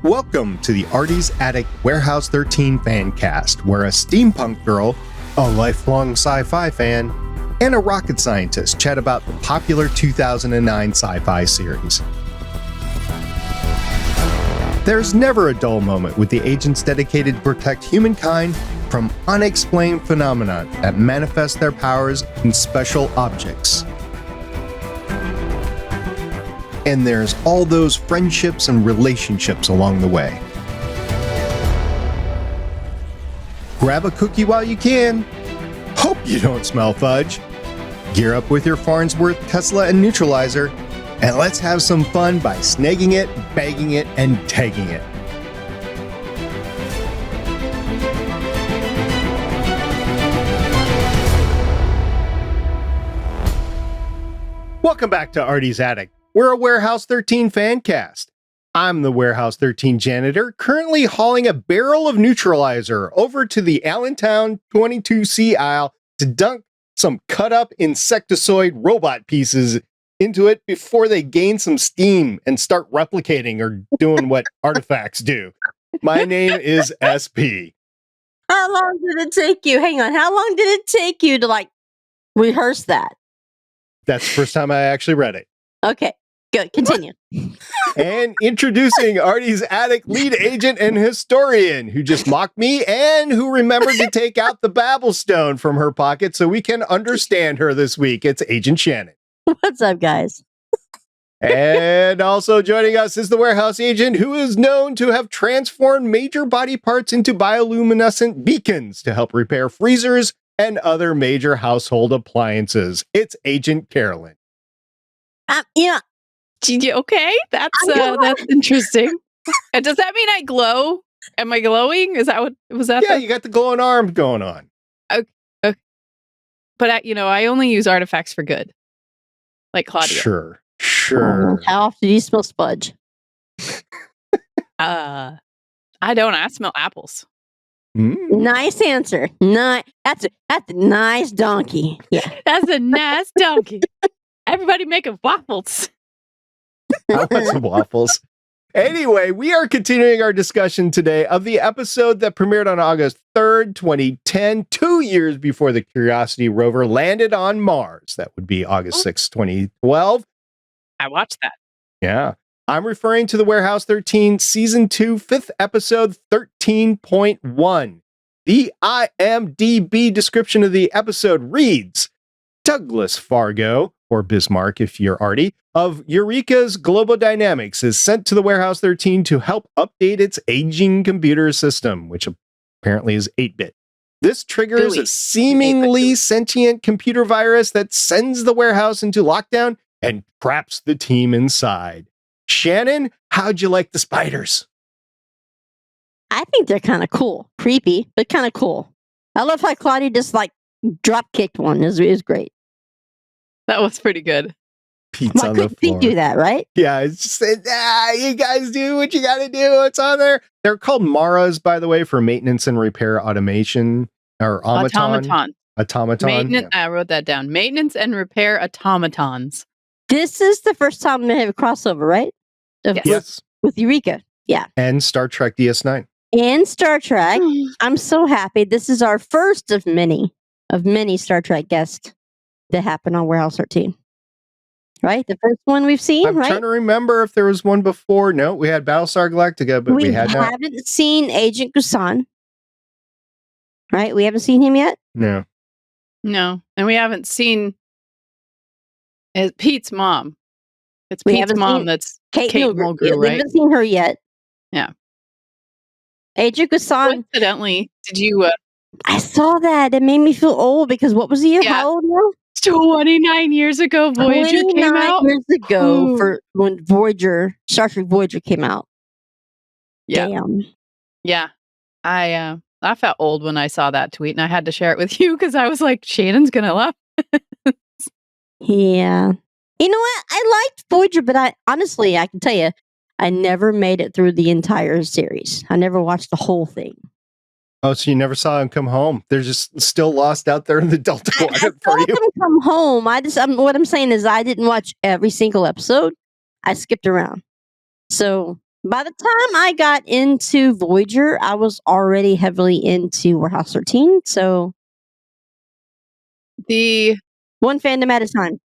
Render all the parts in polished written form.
Welcome to the Artie's Attic Warehouse 13 Fancast, where a steampunk girl, a lifelong sci-fi fan, and a rocket scientist chat about the popular 2009 sci-fi series. There's never a dull moment with the agents dedicated to protect humankind from unexplained phenomena that manifest their powers in special objects. And there's all those friendships and relationships along the way. Grab a cookie while you can. Hope you don't smell fudge. Gear up with your Farnsworth, Tesla, and neutralizer, and let's have some fun by snagging it, bagging it, and tagging it. Welcome back to Artie's Attic. We're a Warehouse 13 Fancast. I'm the Warehouse 13 janitor, currently hauling a barrel of neutralizer over to the Allentown 22C aisle to dunk some cut-up insectoid robot pieces into it before they gain some steam and start replicating or doing what artifacts do. My name is SP. How long did it take you? Hang on. How long did it take you to rehearse that? That's the first time I actually read it. Okay, good. Continue. And introducing Artie's Attic lead agent and historian, who just mocked me and who remembered to take out the Babel Stone from her pocket so we can understand her this week. It's Agent Shannon. What's up, guys? And also joining us is the warehouse agent, who is known to have transformed major body parts into bioluminescent beacons to help repair freezers and other major household appliances. It's Agent Carolyn. Yeah. Okay, that's interesting. And does that mean I glow? Am I glowing? Is that what was that? Yeah, you got the glowing arm going on. Okay. But I only use artifacts for good, like Claudia. Sure. How often do you smell spudge? I don't. I smell apples. Nice answer. That's a nice donkey. Yeah, that's a nice donkey. Everybody making waffles. I want some waffles. Anyway, we are continuing our discussion today of the episode that premiered on August 3rd, 2010, 2 years before the Curiosity rover landed on Mars. That would be August 6th, 2012. I watched that. Yeah. I'm referring to the Warehouse 13 Season 2, 5th episode 13.1. The IMDb description of the episode reads, Douglas Fargo, or Bismarck if you're Artie, of Eureka's Global Dynamics is sent to the Warehouse 13 to help update its aging computer system, which apparently is 8-bit. This triggers a seemingly sentient computer virus that sends the warehouse into lockdown and traps the team inside. Shannon, how'd you like the spiders? I think they're kind of cool. Creepy, but kind of cool. I love how Claudia just drop kicked one. It was great. That was pretty good. Pizza on the floor. Couldn't do that, right? Yeah, it's just you guys do what you got to do. It's on there. They're called MARAs, by the way, for maintenance and repair automation or automaton. Maintenance. Yeah. I wrote that down. Maintenance and repair automatons. This is the first time they have a crossover, right? Yes. With Eureka. Yeah. And Star Trek DS9. And Star Trek. I'm so happy. This is our first of many Star Trek guests that happened on Warehouse 13. Right? The first one we've seen, I'm trying to remember if there was one before. No, we had Battlestar Galactica, but we haven't seen Agent Gusan. Right? We haven't seen him yet? No. And we haven't seen Pete's mom. It's Pete's mom that's Kate Mulgrew, right? We haven't seen her yet. Yeah. Agent Gusan. Coincidentally, did you... I saw that. It made me feel old because what was the year? Yeah. How old now? 29 years ago, Voyager came out. 29 years ago for when Star Trek Voyager came out. Yeah. Damn. Yeah. I felt old when I saw that tweet and I had to share it with you because I was like, Shannon's going to laugh. Yeah. You know what? I liked Voyager, but I can tell you, I never made it through the entire series. I never watched the whole thing. Oh, so you never saw him come home? They're just still lost out there in the Delta Quadrant for you. I saw him come home. What I'm saying is I didn't watch every single episode. I skipped around. So By the time I got into Voyager, I was already heavily into Warehouse 13. So The one fandom at a time.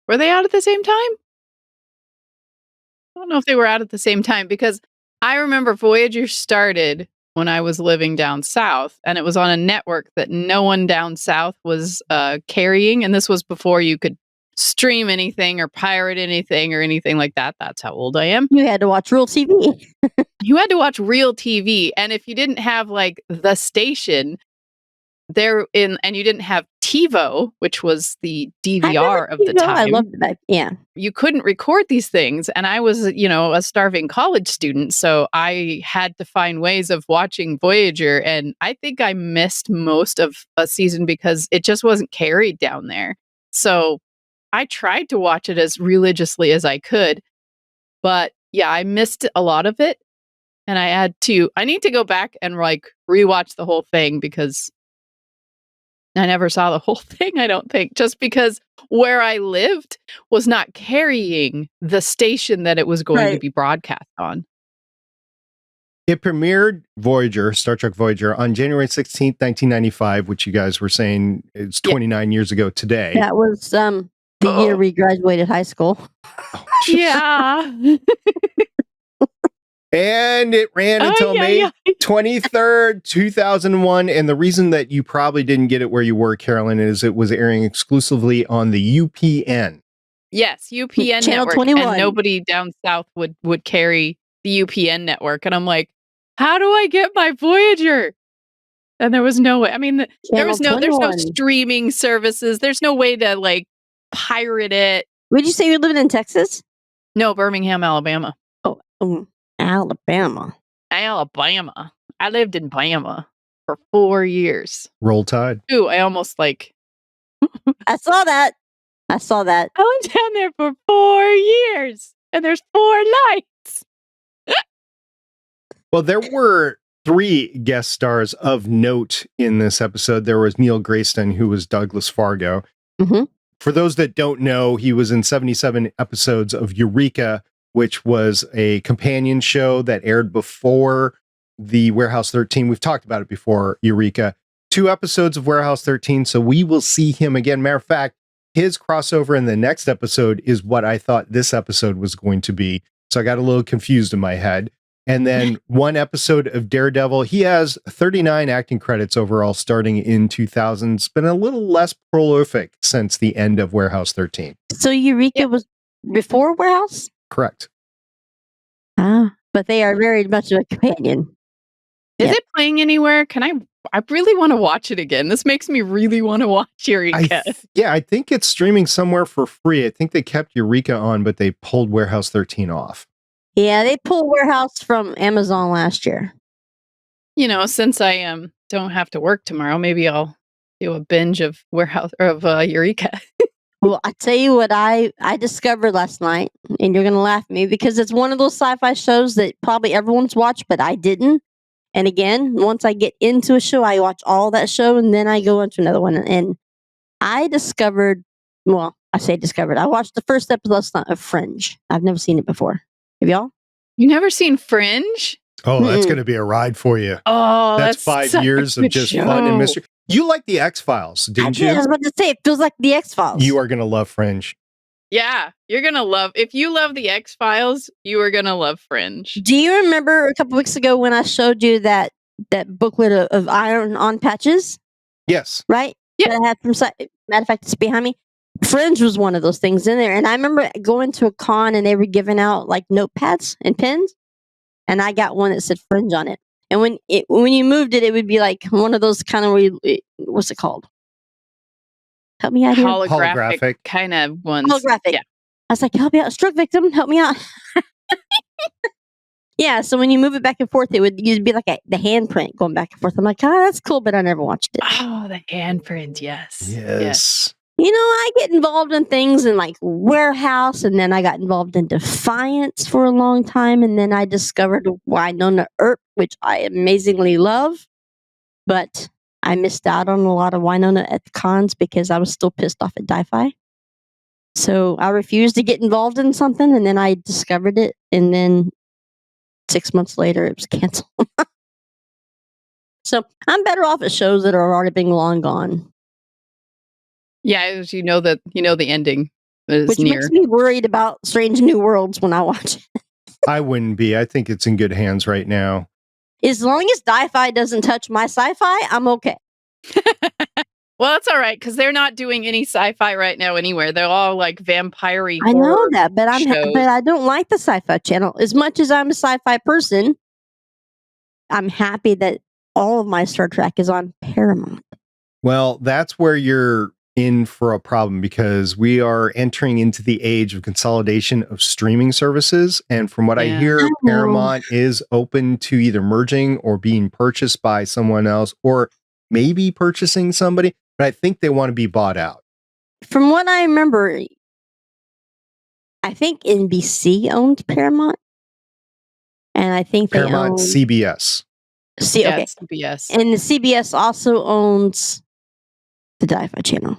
Were they out at the same time? I don't know if they were out at the same time because I remember Voyager started when I was living down south, and it was on a network that no one down south was carrying, and this was before you could stream anything or pirate anything or anything like that. That's how old I am. You had to watch real TV. You had to watch real TV, and if you didn't have like the station and you didn't have TiVo, which was the DVR of the time. I loved it. Yeah. You couldn't record these things. And I was, a starving college student. So I had to find ways of watching Voyager. And I think I missed most of a season because it just wasn't carried down there. So I tried to watch it as religiously as I could. But yeah, I missed a lot of it. And I need to go back and like rewatch the whole thing because I never saw the whole thing, I don't think, just because where I lived was not carrying the station that it was going to be broadcast on. It premiered Voyager, Star Trek Voyager, on January 16th, 1995, which you guys were saying is 29 years ago today. That was the year we graduated high school. Yeah. And it ran until May 23rd, 2001. And the reason that you probably didn't get it where you were, Carolyn, is it was airing exclusively on the UPN. Yes, UPN Channel network. 21. And nobody down south would carry the UPN network. And I'm like, how do I get my Voyager? And there was no way. I mean, there's no streaming services. There's no way to like pirate it. Would you say you're living in Texas? No, Birmingham, Alabama. Oh, Alabama. I lived in Bama for 4 years. Roll Tide. Ooh, I almost like. I saw that. I went down there for 4 years, and there's 4 nights. Well, there were 3 guest stars of note in this episode. There was Neil Grayston, who was Douglas Fargo. Mm-hmm. For those that don't know, he was in 77 episodes of Eureka, which was a companion show that aired before the Warehouse 13. We've talked about it before, Eureka. 2 episodes of Warehouse 13, so we will see him again. Matter of fact, his crossover in the next episode is what I thought this episode was going to be. So I got a little confused in my head. And then 1 episode of Daredevil. He has 39 acting credits overall starting in 2000. It's been a little less prolific since the end of Warehouse 13. So Eureka was before Warehouse? Correct. But they are very much a companion. Is it playing anywhere? I really want to watch it again. This makes me really want to watch Eureka. I think it's streaming somewhere for free. I think they kept Eureka on, but they pulled Warehouse 13 off. Yeah, they pulled Warehouse from Amazon last year. Since I don't have to work tomorrow, maybe I'll do a binge of Eureka. Well, I tell you what I discovered last night, and you're going to laugh at me because it's one of those sci-fi shows that probably everyone's watched, but I didn't. And again, once I get into a show, I watch all that show, and then I go into another one. And I discovered, I watched the first episode last night of Fringe. I've never seen it before. Have y'all? You never seen Fringe? Oh, that's going to be a ride for you. Oh, that's 5 years of just fun and mystery. You like the X-Files, didn't you? I was about to say, it feels like the X-Files. You are going to love Fringe. Yeah, you're going to love... If you love the X-Files, you are going to love Fringe. Do you remember a couple weeks ago when I showed you that booklet of iron-on patches? Yes. Right? Yeah. That I had from... Matter of fact, it's behind me. Fringe was one of those things in there. And I remember going to a con and they were giving out like notepads and pens. And I got one that said Fringe on it. And when you moved it, it would be like one of those kind of, what's it called? Help me out here. Holographic kind of ones. Holographic. Yeah. I was like, help me out. Stroke victim, help me out. Yeah, so when you move it back and forth, you'd be like the handprint going back and forth. I'm like, that's cool, but I never watched it. Oh, the handprint, yes. Yes. I get involved in things in like Warehouse, and then I got involved in Defiance for a long time, and then I discovered Wynonna Earp, which I amazingly love, but I missed out on a lot of Wynonna at the cons because I was still pissed off at Di-Fi. So I refused to get involved in something, and then I discovered it, and then 6 months later, it was canceled. So I'm better off at shows that are already been long gone. Yeah, you know the ending is Which near. makes me worried about Strange New Worlds when I watch it. I wouldn't be. I think it's in good hands right now. As long as sci-fi doesn't touch my sci-fi, I'm okay. Well, that's all right because they're not doing any sci-fi right now anywhere. They're all like vampire-y I know horror that, but shows. but I don't like the Sci-Fi Channel as much as I'm a sci-fi person. I'm happy that all of my Star Trek is on Paramount. Well, that's where you're in for a problem because we are entering into the age of consolidation of streaming services. And from what I hear, Paramount is open to either merging or being purchased by someone else or maybe purchasing somebody. But I think they want to be bought out. From what I remember, I think NBC owned Paramount. And I think they Paramount own CBS. Yeah, okay. CBS. And the CBS also owns the Sci-Fi Channel.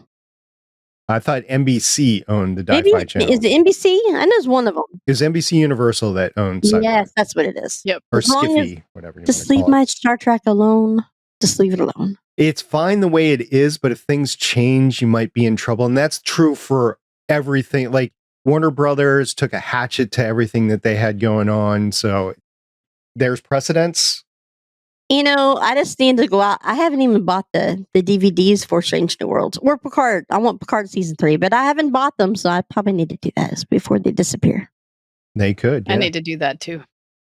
I thought NBC owned the Sci-Fi Channel. Is it NBC? I know it's one of them. Is NBC Universal that owns Sci-Fi? Yes, that's what it is. Yep. Or As long Skiffy, whatever you Just want to leave call my it. Star Trek alone. Just leave it alone. It's fine the way it is, but if things change, you might be in trouble. And that's true for everything. Like Warner Brothers took a hatchet to everything that they had going on. So there's precedents. You know, I just need to go out. I haven't even bought the DVDs for Strange New Worlds or Picard. I want Picard season 3, but I haven't bought them, so I probably need to do that before they disappear. They could. I need to do that too.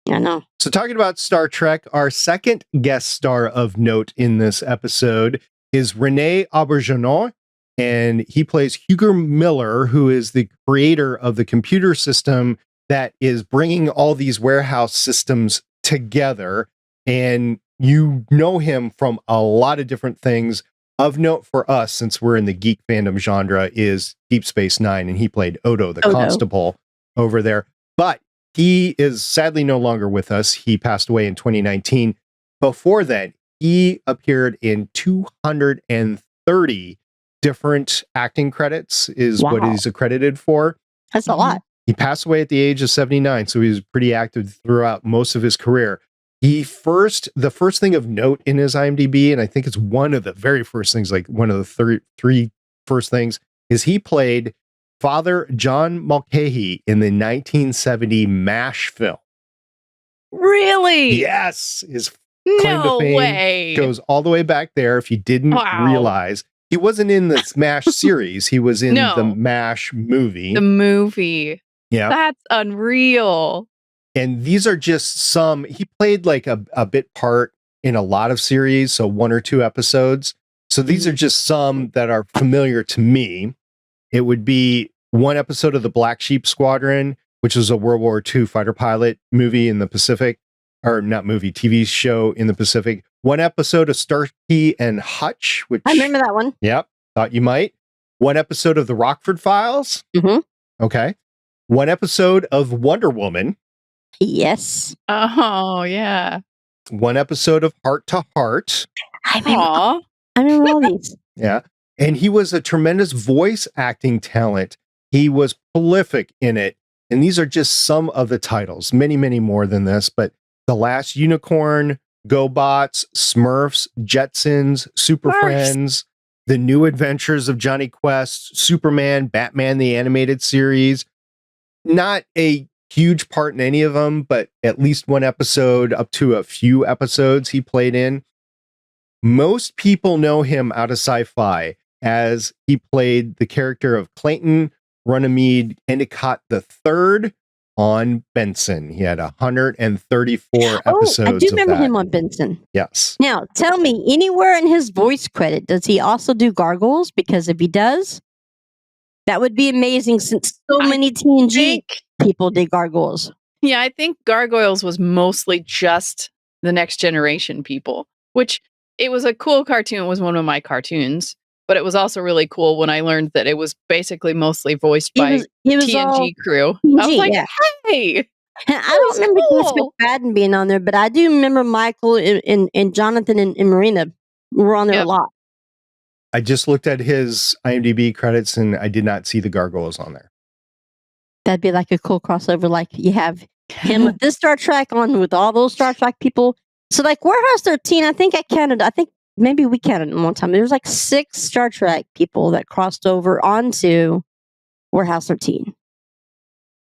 I know. So talking about Star Trek, our second guest star of note in this episode is Rene Auberjonois, and he plays Hugo Miller, who is the creator of the computer system that is bringing all these warehouse systems together. And you know him from a lot of different things. Of note for us, since we're in the geek fandom genre, is Deep Space Nine, and he played Odo, the constable over there. But he is sadly no longer with us. He passed away in 2019. Before that, he appeared in 230 different acting credits, is what he's accredited for. That's a lot. He passed away at the age of 79, so he was pretty active throughout most of his career. The first thing of note in his IMDb, and I think it's one of the very first things, like one of the three first things, is he played Father John Mulcahy in the 1970 MASH film. Really? Yes. His claim to fame way. goes all the way back there. If you didn't realize, he wasn't in the MASH series. He was in the MASH movie. The movie. Yeah. That's unreal. And these are just some, he played like a bit part in a lot of series, so 1 or 2 episodes. So these are just some that are familiar to me. It would be one episode of the Black Sheep Squadron, which was a World War II fighter pilot movie in the Pacific, or not movie, TV show in the Pacific. One episode of Starsky and Hutch, which I remember that one. Yep, thought you might. One episode of the Rockford Files. Mm-hmm. Okay. One episode of Wonder Woman. Yes. Oh, yeah. One episode of Heart to Heart. I remember all these. Yeah. And he was a tremendous voice acting talent. He was prolific in it. And these are just some of the titles, many, many more than this. But The Last Unicorn, GoBots, Smurfs, Jetsons, Super Friends, The New Adventures of Johnny Quest, Superman, Batman, the Animated Series. Not a huge part in any of them, but at least one episode up to a few episodes he played in. Most people know him out of sci-fi as he played the character of Clayton Runnymede Endicott III on Benson. He had 134 episodes. I do remember him on Benson. Yes. Now, tell me, anywhere in his voice credit, does he also do gargles? Because if he does, that would be amazing since so many TNG people did gargoyles. Yeah, I think Gargoyles was mostly just the Next Generation people, which it was a cool cartoon. It was one of my cartoons, but it was also really cool when I learned that it was basically mostly voiced by TNG crew. TNG, I was like, hey! I don't remember Chris McFadden being on there, but I do remember Michael and Jonathan and Marina were on there a lot. I just looked at his IMDb credits and I did not see the Gargoyles on there. That'd be like a cool crossover, like you have And with this Star Trek on with all those Star Trek people. So like Warehouse 13, I think maybe we counted them one time. There's like 6 Star Trek people that crossed over onto Warehouse 13.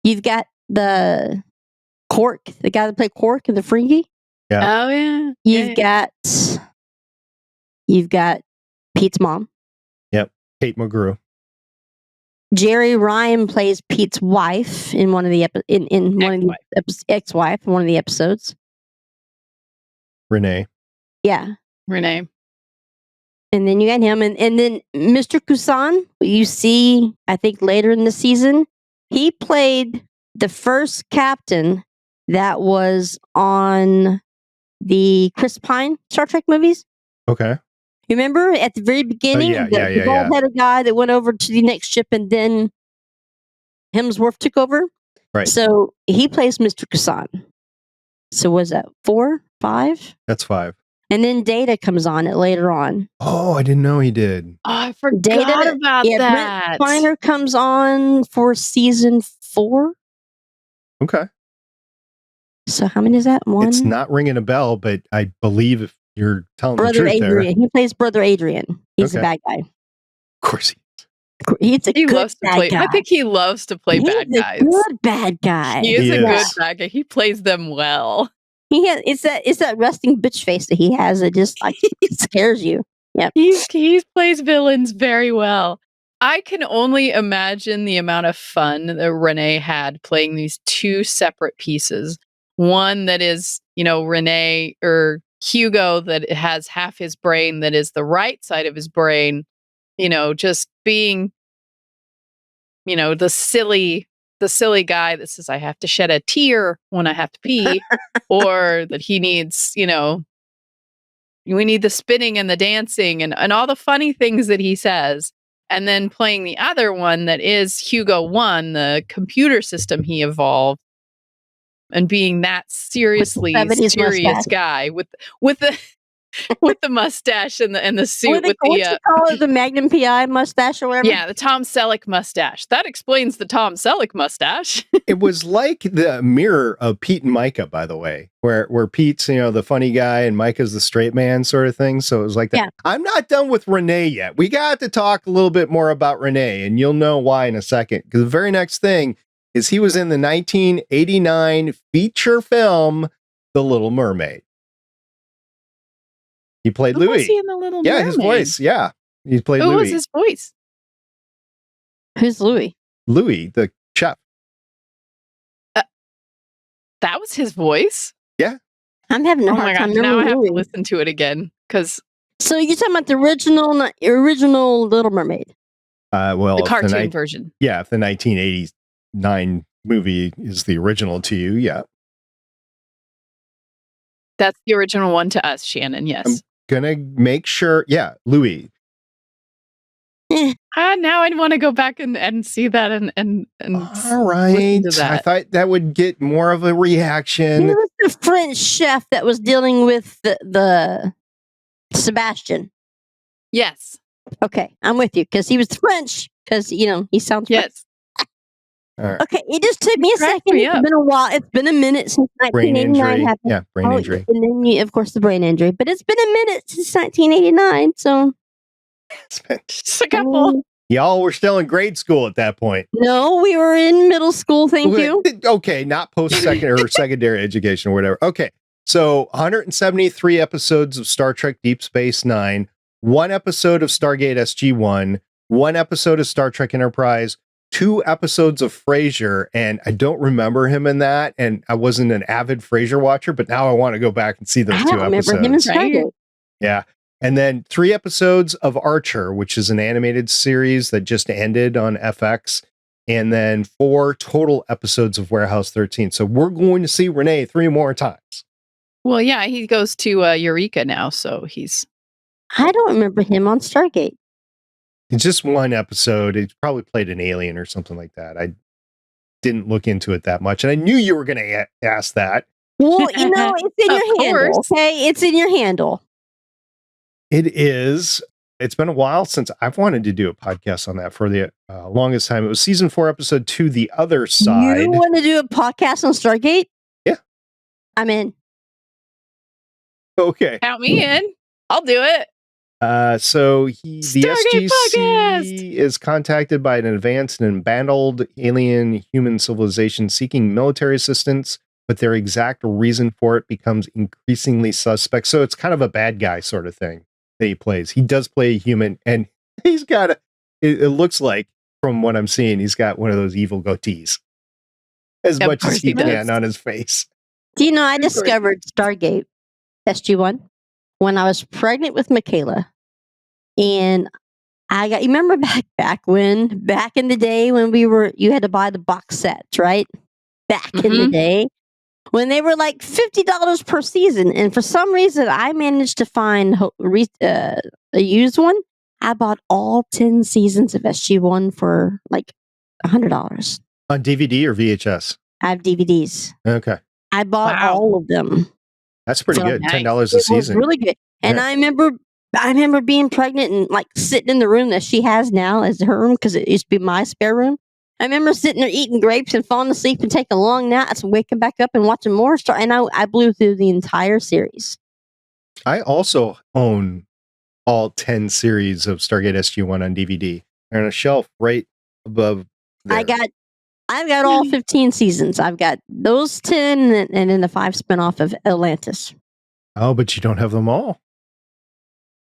You've got the Quark, the guy that played Quark in the Fringy. Yeah. Oh yeah. You've got Pete's mom. Yep. Kate McGrew. Jerry Ryan plays Pete's wife in one of the ex-wife in one of the episodes. Rene. Yeah. Rene. And then you got him, and then Mr. Kusan, you see, I think later in the season, he played the first captain that was on the Chris Pine Star Trek movies. Okay. Remember at the very beginning, the bald-headed guy that went over to the next ship, and then Hemsworth took over. Right. So he plays Mr. Kusan. So was that 4, 5? That's 5. And then Data comes on it later on. Oh, I didn't know he did. Oh, I forgot about that. Brent Spiner comes on for season 4. Okay. So how many is that? 1? It's not ringing a bell, but I believe if you're telling Brother the truth Adrian. there. He plays Brother Adrian. He's a bad guy. Of course he loves to play. Guy. I think he loves to play bad guys. Good bad guy. He is a good bad guy. He plays them well. It's that resting bitch face that he has that just like scares you. Yeah. He plays villains very well. I can only imagine the amount of fun that Rene had playing these 2 separate pieces. One that is, Rene or Hugo that has half his brain that is the right side of his brain, just being, the silly guy that says, I have to shed a tear when I have to pee, or that he needs, we need the spinning and the dancing and all the funny things that he says. And then playing the other one that is Hugo 1, the computer system he evolved, and being that seriously serious guy with the with the mustache and the suit what you call it, the Magnum PI mustache or whatever. Yeah, the Tom Selleck mustache. That explains the Tom Selleck mustache. It was like the mirror of Pete and Myka, by the way, where Pete's the funny guy and Micah's the straight man sort of thing. So it was like that. Yeah. I'm not done with Rene yet. We got to talk a little bit more about Rene, and you'll know why in a second. Because the very next thing is he was in the 1989 feature film The Little Mermaid. He played Louis. Was he in The Little Mermaid? Yeah, his voice. Yeah, he played Who Louis. was his voice? Who's Louis? Louis, the chef. That was his voice? Yeah. I'm having a hard time. Now I have to listen to it again because. So you're talking about the original Little Mermaid? Well, the cartoon version. Yeah, if the 1989 movie is the original to you, yeah. That's the original one to us, Shannon. Yes. I'm gonna make sure. Yeah, Louis. Now I'd want to go back and see that and all right. I thought that would get more of a reaction. He was the French chef that was dealing with the Sebastian. Yes. Okay, I'm with you because he was French because he sounds French. Right. Okay, it just took me a second. It's been a while. It's been a minute since 1989 happened. Yeah, brain injury. And then, of course, the brain injury. But it's been a minute since 1989, so. It's been just a couple. Y'all were still in grade school at that point. No, we were in middle school, thank you. Okay, not post-secondary or secondary education or whatever. Okay, so 173 episodes of Star Trek Deep Space Nine, 1 episode of Stargate SG-1, 1 episode of Star Trek Enterprise, 2 episodes of Frasier, and I don't remember him in that, and I wasn't an avid Frasier watcher, but now I want to go back and see those 2 episodes. Him in Stargate. Yeah. And then 3 episodes of Archer, which is an animated series that just ended on FX. And then 4 total episodes of Warehouse 13. So we're going to see Rene 3 more times. Well, yeah, he goes to Eureka now. So he's. I don't remember him on Stargate. It's just 1 episode. He probably played an alien or something like that. I didn't look into it that much. And I knew you were going to ask that. Well, it's in your handle. Okay, it's in your handle. It is. It's been a while since I've wanted to do a podcast on that for the longest time. It was season 4, episode 2, The Other Side. You want to do a podcast on Stargate? I'm in. Okay. Count me in. I'll do it. So the Stargate SGC podcast! is contacted by an advanced and embattled alien human civilization seeking military assistance, but their exact reason for it becomes increasingly suspect. So it's kind of a bad guy sort of thing that he plays. He does play a human, and he's got it looks like, from what I'm seeing, he's got one of those evil goatees. As Of much as course he he does. can on his face. Do you know I Of course. discovered Stargate SG1 when I was pregnant with Michaela, and you remember back in the day when you had to buy the box sets, right? Back in the Mhm. day when they were like $50 per season, and for some reason I managed to find a used one. I bought all 10 seasons of SG1 for like $100. On DVD or VHS? I have DVDs. Okay. I bought Wow. all of them. That's pretty So good. nice. $10 a It was season. really good. And Yeah. I remember being pregnant and like sitting in the room that she has now as her room, because it used to be my spare room. I remember sitting there eating grapes and falling asleep and taking long naps and waking back up and watching more. And I blew through the entire series. I also own all 10 series of Stargate SG1 on DVD. They're on a shelf right above there. I've got all 15 seasons. I've got those 10 and then the 5 spinoff of Atlantis. Oh, but you don't have them all.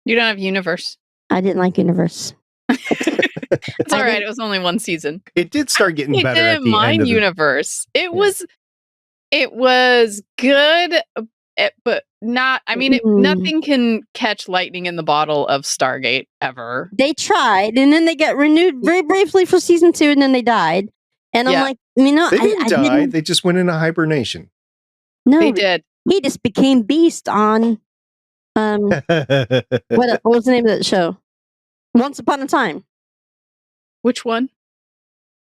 You don't have Universe. I didn't like Universe. It's I all right. didn't- It was only one season. It did start getting I better at didn't the end mind of the... Universe. It was good, but not. I mean, Mm. nothing can catch lightning in the bottle of Stargate ever. They tried, and then they got renewed very briefly for season 2, and then they died. And I'm Yeah. like, you know, They didn't die. didn't. They just went into hibernation. No, They did. he just became Beast on what was the name of that show? Once Upon a Time. Which one?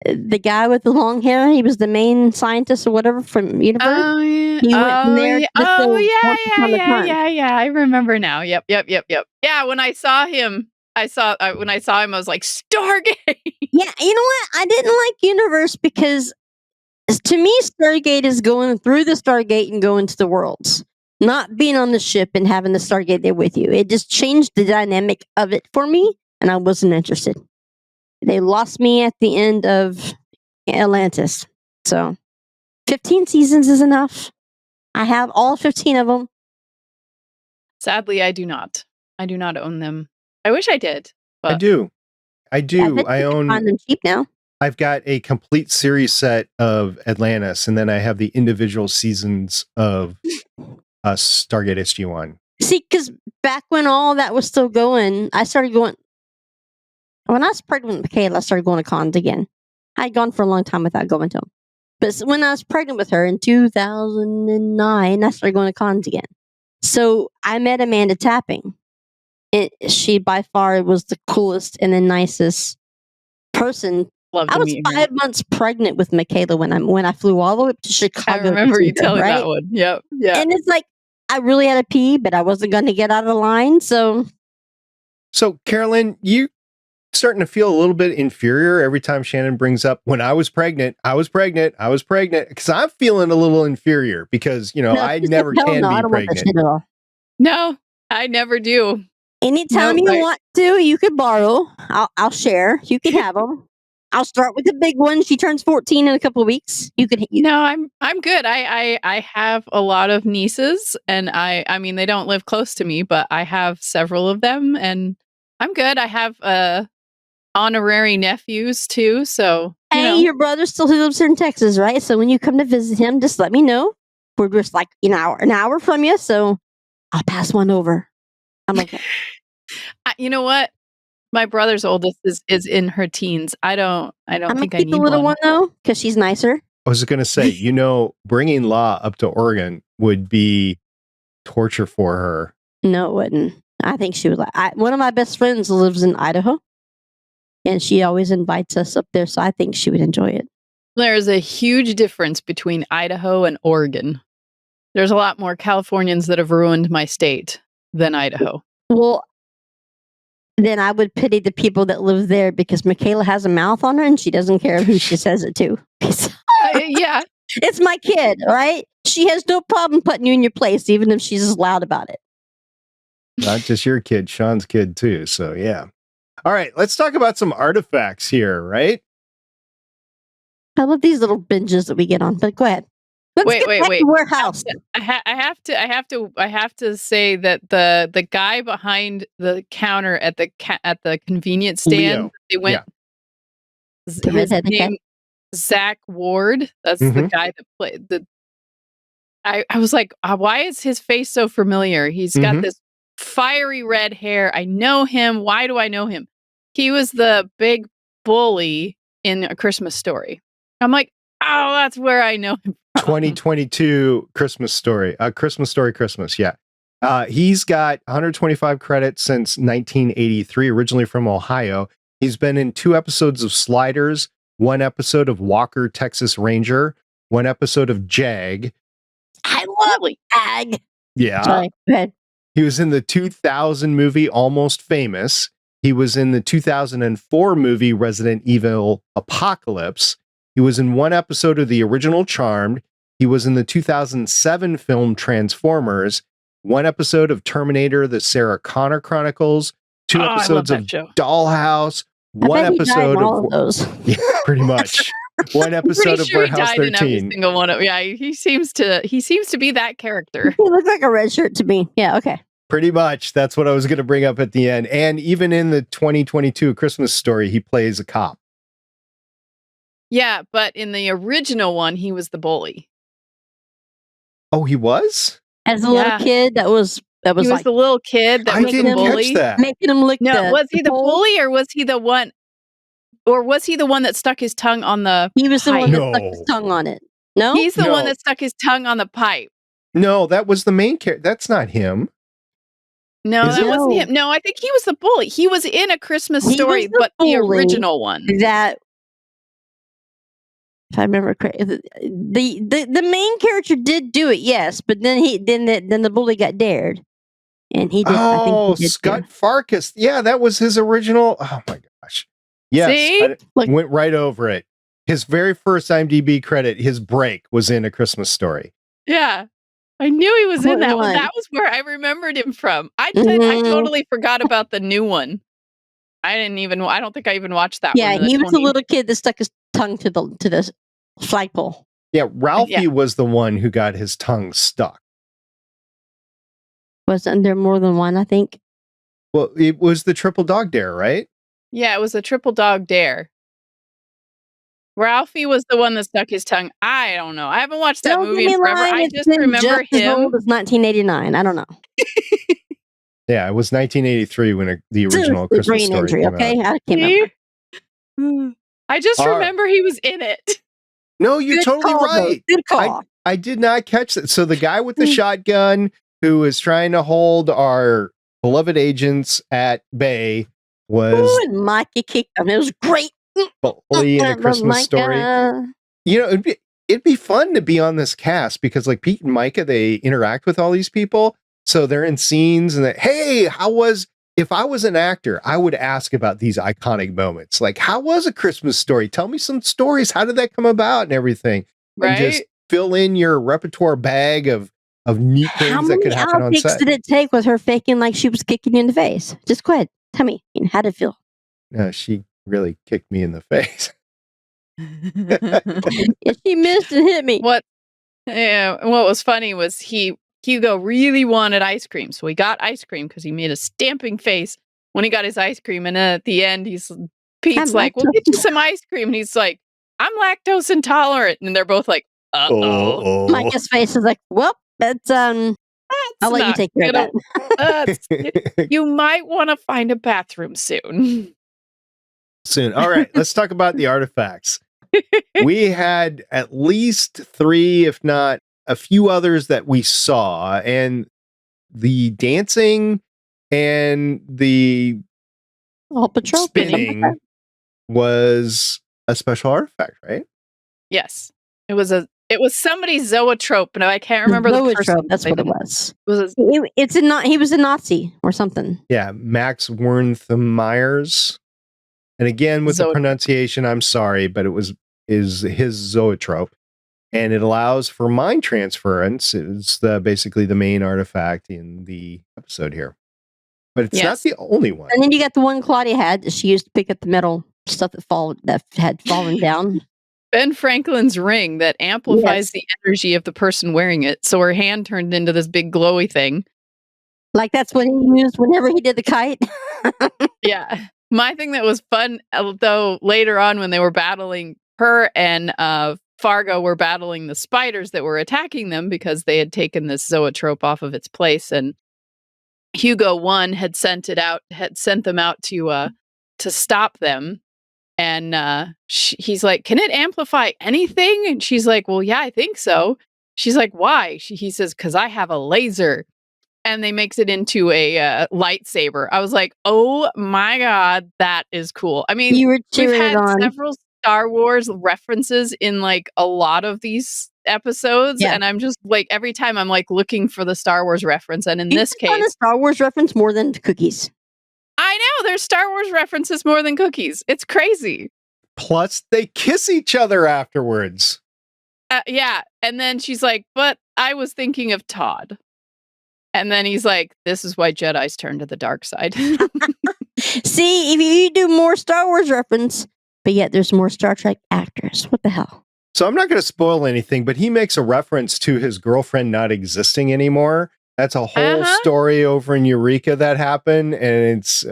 The guy with the long hair, he was the main scientist or whatever from Universe. Oh yeah. He went from there to the show Once Upon a Time. Yeah. I remember now. Yep. Yeah. When I saw him, I was like, Stargate. Yeah, you know what? I didn't like Universe because to me, Stargate is going through the Stargate and going to the worlds, not being on the ship and having the Stargate there with you. It just changed the dynamic of it for me, and I wasn't interested. They lost me at the end of Atlantis. So 15 seasons is enough. I have all 15 of them. Sadly, I do not. I do not own them. I wish I did. I But do. I bet you can find them cheap now. I've got a complete series set of Atlantis, and then I have the individual seasons of Stargate SG1. See, because back when all that was still going, I started going. When I was pregnant with Michaela, I started going to cons again. I'd gone for a long time without going to them. But when I was pregnant with her in 2009, I started going to cons again. So I met Amanda Tapping. She by far was the coolest and the nicest person. love I to was meet her. 5 months pregnant with Michaela when I flew all the way up to Chicago. I remember to you see her, telling right? that one. Yep. Yeah. And it's like I really had to pee, but I wasn't going to get out of the line. So Carolyn, you starting to feel a little bit inferior every time Shannon brings up when I was pregnant, because I'm feeling a little inferior because, you know, no, I she said, never "Hell can no, I be don't want that pregnant. shit at all." No, I never do. Anytime No, you right. want to, you could borrow. I'll share. You can have them. I'll start with the big one. She turns 14 in a couple of weeks. You could. No, I'm good. I have a lot of nieces, and I mean they don't live close to me, but I have several of them, and I'm good. I have honorary nephews too, so you Hey, know. your brother still lives here in Texas, right? So when you come to visit him, just let me know. We're just like an hour from you, so I'll pass one over. I'm like, You know what? My brother's oldest is in her teens. I don't I'm gonna think I keep need the little one. one though, because she's nicer. I was going to say, you know, bringing Law up to Oregon would be torture for her. No, it wouldn't. I think she would like. One of my best friends lives in Idaho, and she always invites us up there, so I think she would enjoy it. There's a huge difference between Idaho and Oregon. There's a lot more Californians that have ruined my state than Idaho. Well, then I would pity the people that live there because Michaela has a mouth on her and she doesn't care who she says it to. Yeah. It's my kid, right? she has no problem putting you in your place, even if she's as loud about it. Not just your kid, Sean's kid too. So yeah. All right, let's talk about some artifacts here, right? I love these little binges that we get on, but go ahead. Let's Wait, get wait, back wait. to Warehouse. I have to say that the guy behind the counter at the convenience stand, Leo. they went. The His redheaded cat. name Zach Ward. That's the Mhm. guy that played the. I was like, why is his face so familiar? He's got Mhm. this fiery red hair. I know him. Why do I know him? He was the big bully in A Christmas Story. I'm like, oh, that's where I know him from. 2022 Christmas Story. Christmas Story Christmas, yeah. He's got 125 credits since 1983, originally from Ohio. He's been in 2 episodes of Sliders, 1 episode of Walker, Texas Ranger, 1 episode of Jag. I love Ag. Yeah. Sorry, go ahead. He was in the 2000 movie Almost Famous. He was in the 2004 movie Resident Evil Apocalypse. He was in 1 episode of the original Charmed. He was in the 2007 film Transformers, 1 episode of Terminator, the Sarah Connor Chronicles, 2 episodes of Dollhouse, I 1 bet he died episode in all of of those. yeah, pretty much. 1 episode Pretty of sure he Warehouse died in every 13. single one of. Yeah, he seems to be that character. He looked like a red shirt to me. Yeah, okay. Pretty much. That's what I was going to bring up at the end. And even in the 2022 Christmas Story, he plays a cop. Yeah, but in the original one, he was the bully. Oh, he was? As a little kid, that was He was like the little kid that I was the didn't bully. catch that. making him lick No, the was he the pole. bully or was he the one? Or was he the one that stuck his tongue on the He was the one pipe? that stuck his No. tongue on it. No? He's the one No. that stuck his tongue on the pipe. No, that was the main character. That's not him. No, Is that it? wasn't No. him. No, I think he was the bully. He was in A Christmas He was Story, the but the bully original one. that, if I remember correctly, the main character did do it, yes, but then the bully got dared, and he did. I think Oh, he did Scott too. Farkas. Yeah, that was his original. Oh my gosh. Yes, See? I Look. went right over it. His very first IMDb credit, his break, was in A Christmas Story. Yeah. I knew he was in What that one. one? That was where I remembered him from. I Mhm. totally forgot about the new one. I don't think I even watched that Yeah, one. he was the little kid that stuck his tongue to the flagpole. Yeah, Ralphie Yeah. was the one who got his tongue stuck. Wasn't there more than one? I think. Well, it was the Triple Dog Dare, right? Yeah, it was a Triple Dog Dare. Ralphie was the one that stuck his tongue. I don't know. I haven't watched that Don't movie get me in forever. lying, I it's just been remember just as him. old as 1989. I don't know. Yeah, it was 1983 when the original Seriously, Christmas brain Story injury. came Okay, out. I can't remember. I just All right. remember he was in it. No, you're Good totally call, though. right. Good call. I did not catch that. So the guy with the Hmm. shotgun who was trying to hold our beloved agents at bay was Ooh, and Myka kicked him. It was great. bully in I A love Christmas Story. Myka. You know, it'd be fun to be on this cast because like Pete and Myka, they interact with all these people. So they're in scenes and hey, if I was an actor, I would ask about these iconic moments. Like, how was A Christmas Story? Tell me some stories. How did that come about and everything? Right? And just fill in your repertoire bag of neat How things that many could happen on outtakes set. did it take with her faking like she was kicking you in the face? Just go ahead. Tell me. How did it feel? No, she really kicked me in the face. Yeah, she missed and hit me. What was funny was Hugo really wanted ice cream. So he got ice cream because he made a stamping face when he got his ice cream. And then at the end, Pete's I'm like, we'll get you some ice cream. And he's like, I'm lactose intolerant. And they're both like, uh-oh. Myka's face is like, well, that's I'll let you take care of that. You might want to find a bathroom soon. Soon. All right, let's talk about the artifacts. We had at least 3, if not a few others that we saw, and the dancing and the All patrol spinning was a special artifact, right? Yes. It was somebody's zoetrope, but I can't remember the person. That's what it was. Was He was a Nazi or something. Yeah, Max Wernthmeyer's. And again, with the Zoetrope. pronunciation, I'm sorry, but is his zoetrope. and it allows for mind transference. It's basically the main artifact in the episode here. But it's not the only one. And then you got the one Claudia had that she used to pick up the metal stuff that had fallen down. Ben Franklin's ring that amplifies the energy of the person wearing it. So her hand turned into this big glowy thing. Like that's what he used whenever he did the kite. Yeah. My thing that was fun, though, later on when they were battling, her and Fargo were battling the spiders that were attacking them because they had taken this zoetrope off of its place, and Hugo 1 had sent them out to stop them. And he's like, "Can it amplify anything?" And she's like, "Well, yeah, I think so." She's like, "Why?" He says, "'Cause I have a laser." And they makes it into a lightsaber. I was like, "Oh my God, that is cool." I mean, we've had several Star Wars references in like a lot of these episodes, and I'm just like, every time I'm like looking for the Star Wars reference, and in this case, a Star Wars reference more than cookies. I know there's Star Wars references more than cookies. It's crazy. Plus, they kiss each other afterwards. Yeah, and then she's like, "But I was thinking of Todd." And then he's like, "This is why Jedis turn to the dark side." See, if you do more Star Wars reference, but yet there's more Star Trek actors. What the hell? So I'm not going to spoil anything, but he makes a reference to his girlfriend not existing anymore. That's a whole story over in Eureka that happened, and it's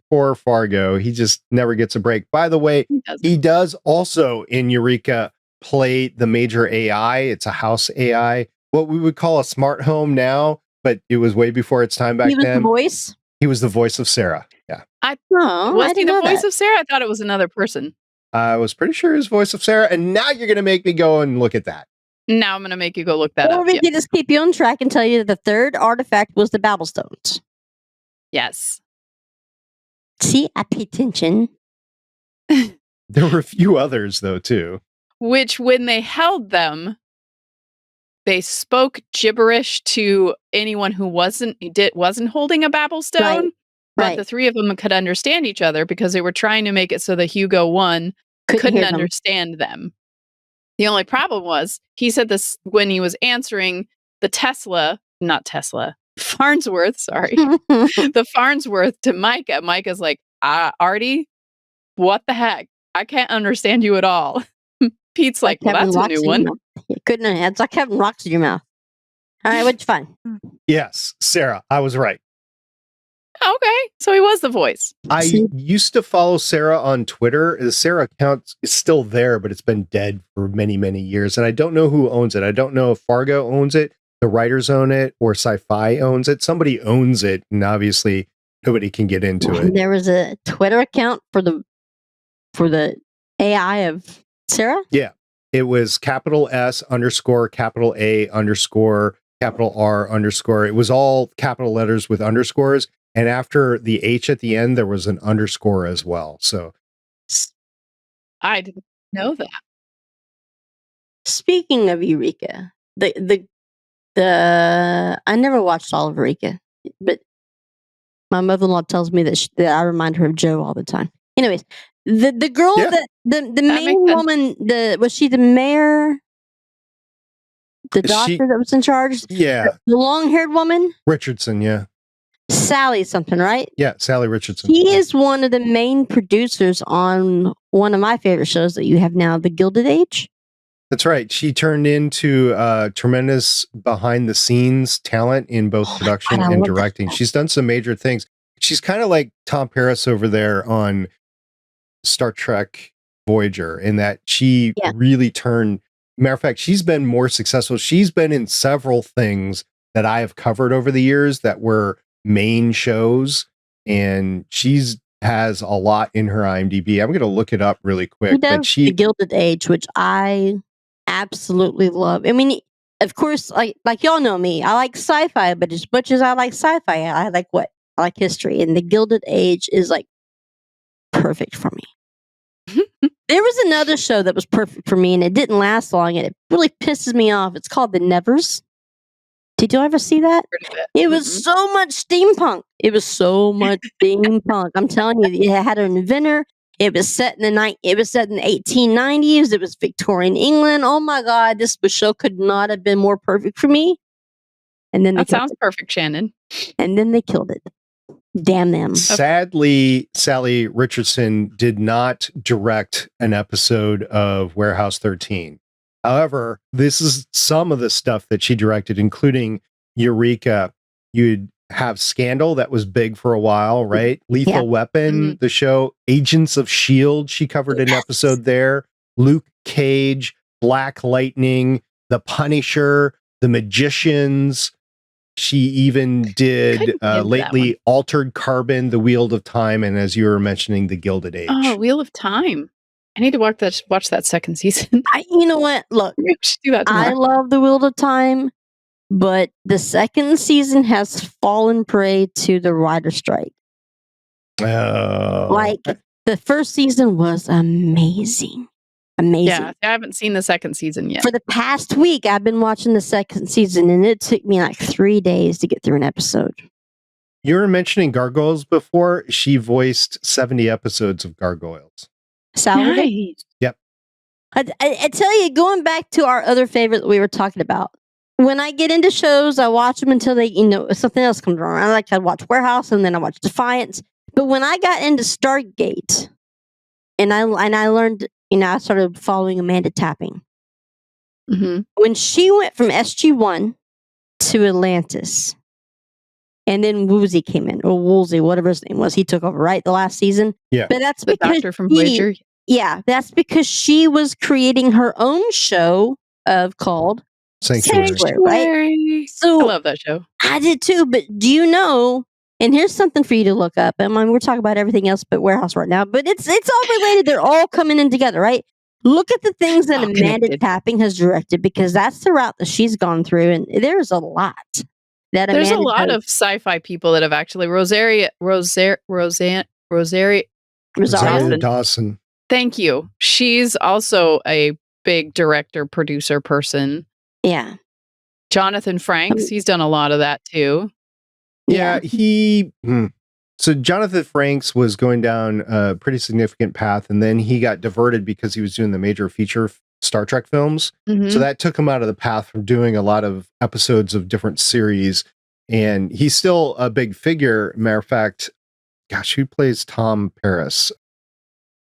poor Fargo. He just never gets a break. By the way, he does also in Eureka play the major AI. It's a house AI, what we would call a smart home now, but it was way before its time back then. He was the voice? He was the voice of Sarah. Yeah. Was he the voice of Sarah? I thought it was another person. I was pretty sure his voice of Sarah, and now you're going to make me go and look at that. Now I'm going to make you go look that up. Or we can just keep you on track and tell you that the third artifact was the Babel Stones. Yes. See, I pay attention. There were a few others, though, too. Which, when they held them, they spoke gibberish to anyone who wasn't holding a Babel Stone. But the three of them could understand each other because they were trying to make it so that Hugo 1 couldn't understand them. The only problem was, he said this when he was answering the Farnsworth, sorry. The Farnsworth to Myka. Myka's like, Artie, what the heck? I can't understand you at all. Pete's like, well, that's a new one. It's like having rocks in your mouth. All right, what'd you find? Yes, Sarah, I was right. Okay, so he was the voice. I used to follow Sarah on Twitter. The Sarah account is still there, but it's been dead for many, many years. And I don't know who owns it. I don't know if Fargo owns it, the writers own it, or Sci-Fi owns it. Somebody owns it, and obviously nobody can get into it. There was a Twitter account for the AI of Sarah? Yeah. It was capital S _ capital A _ capital R _. It was all capital letters with underscores. And after the H at the end, there was an underscore as well. So I didn't know that. Speaking of Eureka, I never watched all of Eureka, but my mother-in-law tells me that I remind her of Joe all the time. Anyways, the girl the main woman, was she the mayor? The doctor that was in charge? Yeah. The long-haired woman? Richardson, yeah. Sally something, right? Yeah, Sally Richardson. She is one of the main producers on one of my favorite shows that you have now, The Gilded Age. That's right. She turned into tremendous behind-the-scenes talent in both production and directing. She's done some major things. She's kind of like Tom Paris over there on Star Trek Voyager, in that she really turned... Matter of fact, she's been more successful. She's been in several things that I have covered over the years that were main shows, and has a lot in her IMDb. I'm going to look it up really quick. But The Gilded Age, which I absolutely love. I mean, of course, like y'all know me, I like sci-fi, but as much as I like sci-fi, I like history, and The Gilded Age is like perfect for me. There was another show that was perfect for me, and it didn't last long, and it really pisses me off. It's called The Nevers. Did you ever see that? It was so much steampunk. I'm telling you, it had an inventor. It was set in it was set in the 1890s. It was Victorian England. Oh my God, this show could not have been more perfect for me. And then that sounds perfect, Shannon. And then they killed it. Damn them. Sadly, Sally Richardson did not direct an episode of Warehouse 13. However, this is some of the stuff that she directed, including Eureka. You'd have Scandal, that was big for a while, right? Lethal Weapon, the show. Agents of S.H.I.E.L.D., she covered an episode there. Luke Cage, Black Lightning, The Punisher, The Magicians. She even did lately Altered Carbon, The Wheel of Time, and as you were mentioning, The Gilded Age. Oh, Wheel of Time. I need to watch that second season. You know what? Look, do that tomorrow. I love The Wheel of Time, but the second season has fallen prey to the writer strike. Oh. Like, the first season was amazing. Amazing. Yeah, I haven't seen the second season yet. For the past week, I've been watching the second season, and it took me like 3 days to get through an episode. You were mentioning Gargoyles before. She voiced 70 episodes of Gargoyles. Salary? Nice. Yep. I tell you, going back to our other favorite that we were talking about, when I get into shows, I watch them until they, something else comes around. I watch Warehouse, and then I watch Defiance. But when I got into Stargate, and I learned, I started following Amanda Tapping. Mm-hmm. When she went from SG-1 to Atlantis, and then Woozy came in, or Woolsey, whatever his name was, he took over, right? The last season. Yeah. But that's the because doctor from Voyager. Yeah, that's because she was creating her own show called Sanctuary, right? So I love that show. I did too, but do you know? And here's something for you to look up. I mean, we're talking about everything else but Warehouse right now, but it's all related. They're all coming in together, right? Look at the things that Amanda Tapping has directed, because that's the route that she's gone through, and there's a lot. There's a lot of sci-fi people that have actually Rosario Dawson. Thank you. She's also a big director, producer person. Yeah. Jonathan Frakes, he's done a lot of that too. Yeah, so Jonathan Frakes was going down a pretty significant path, and then he got diverted because he was doing the major feature Star Trek films. Mm-hmm. So that took him out of the path from doing a lot of episodes of different series. And he's still a big figure. Matter of fact, gosh, who plays Tom Paris?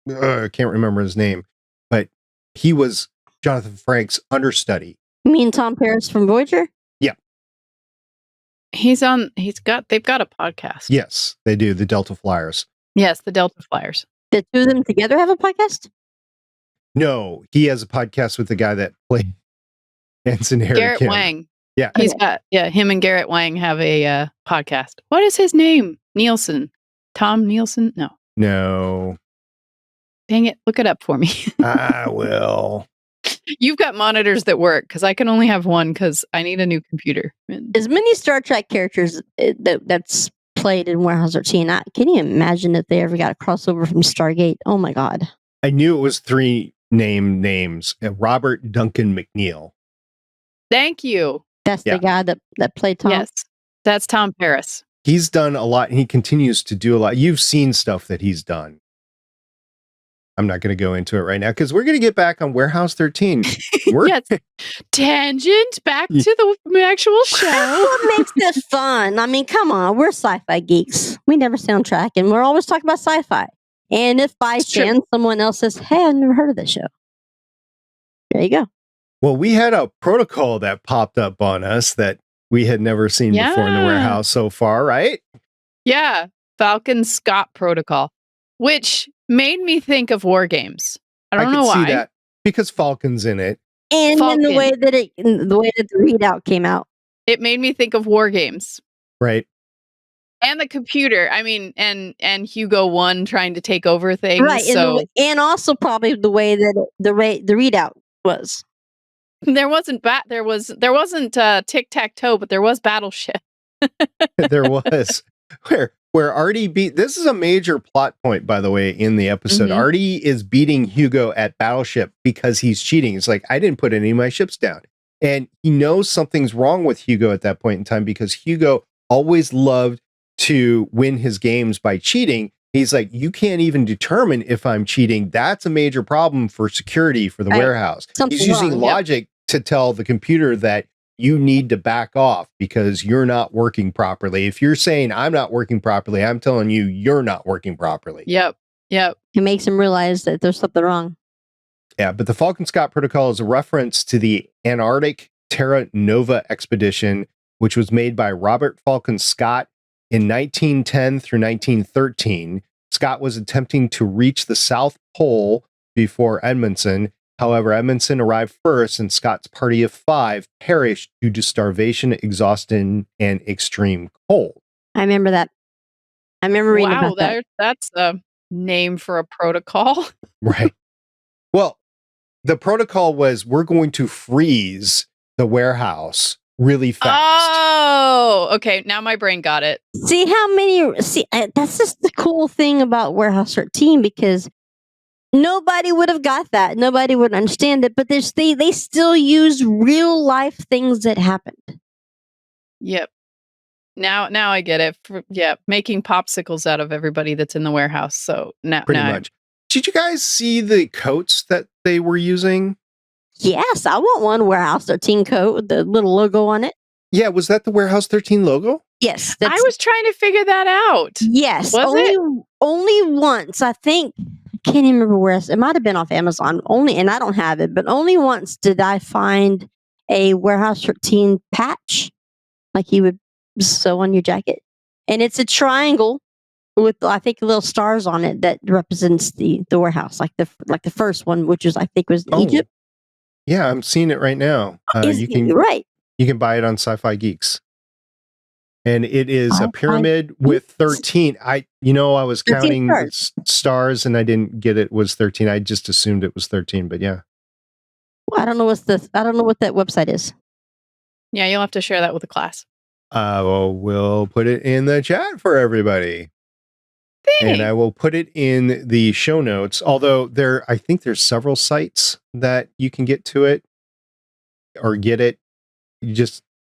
I can't remember his name, but he was Jonathan Frakes' understudy. You mean Tom Paris from Voyager? Yeah. They've got a podcast. Yes, they do. The Delta Flyers. Yes, the Delta Flyers. The two of them together have a podcast? No, he has a podcast with the guy that played Ensign Harry Garrett Kim. Wang. Yeah. Him and Garrett Wang have a podcast. What is his name? Nielsen. Tom Nielsen? No. Dang it. Look it up for me. I will. You've got monitors that work, because I can only have one because I need a new computer. As many Star Trek characters that's played in Warehouse 13, can you imagine if they ever got a crossover from Stargate? Oh my God. I knew it was 3 names. Robert Duncan McNeil. Thank you. That's the guy that played Tom? Yes. That's Tom Paris. He's done a lot, and he continues to do a lot. You've seen stuff that he's done. I'm not going to go into it right now, because we're going to get back on Warehouse 13. Yes. Tangent back to the actual show. What makes it fun? I mean, come on. We're sci-fi geeks. We never soundtrack, and we're always talking about sci-fi. And if by chance someone else says, hey, I've never heard of this show, there you go. Well, we had a protocol that popped up on us that we had never seen before in the Warehouse so far, right? Yeah. Falcon Scott Protocol, which made me think of War Games. I don't know why. See that because Falcon's in it. And in the way that the readout came out. It made me think of War Games. Right. And the computer. I mean, and Hugo 1 trying to take over things. Right. So and also probably the way that the readout was. There wasn't tic-tac-toe, but there was Battleship. There was. Where Artie this is a major plot point, by the way, in the episode. Mm-hmm. Artie is beating Hugo at Battleship because he's cheating. It's like, I didn't put any of my ships down. And he knows something's wrong with Hugo at that point in time, because Hugo always loved to win his games by cheating. He's like, you can't even determine if I'm cheating. That's a major problem for security for the Right. warehouse. Something He's using wrong. logic to tell the computer that you need to back off because you're not working properly. If you're saying I'm not working properly, I'm telling you you're not working properly. Yep. It makes him realize that there's something wrong. Yeah, but the Falcon Scott Protocol is a reference to the Antarctic Terra Nova expedition, which was made by Robert Falcon Scott in 1910 through 1913. Scott was attempting to reach the South Pole before Edmondson. However, Edmondson arrived first, and Scott's party of 5 perished due to starvation, exhaustion, and extreme cold. I remember that. I remember reading about that. That's a name for a protocol. Right. Well, the protocol was we're going to freeze the warehouse really fast. Oh, okay. Now my brain got it. See how many? That's just the cool thing about Warehouse 13 because nobody would have got that. Nobody would understand it. But they still use real life things that happened. Yep. Now I get it. Making popsicles out of everybody that's in the warehouse. So now Pretty much. Did you guys see the coats that they were using? Yes, I want one Warehouse 13 coat with the little logo on it. Yeah, was that the Warehouse 13 logo? Yes. I was trying to figure that out. Yes. Was only once, I think. I can't even remember where it might have been off Amazon. And I don't have it, but only once did I find a Warehouse 13 patch like you would sew on your jacket. And it's a triangle with I think little stars on it that represents the warehouse, like the first one, which was I think was Egypt. Yeah, I'm seeing it right now. You can buy it on Sci-Fi Geeks, and it is a pyramid with 13. I was counting stars and I didn't get it was 13. I just assumed it was 13, but yeah. Well, I don't know what that website is. Yeah, you'll have to share that with the class. We'll put it in the chat for everybody. Thanks. And I will put it in the show notes. Although I think there's several sites that you can get to it or get it.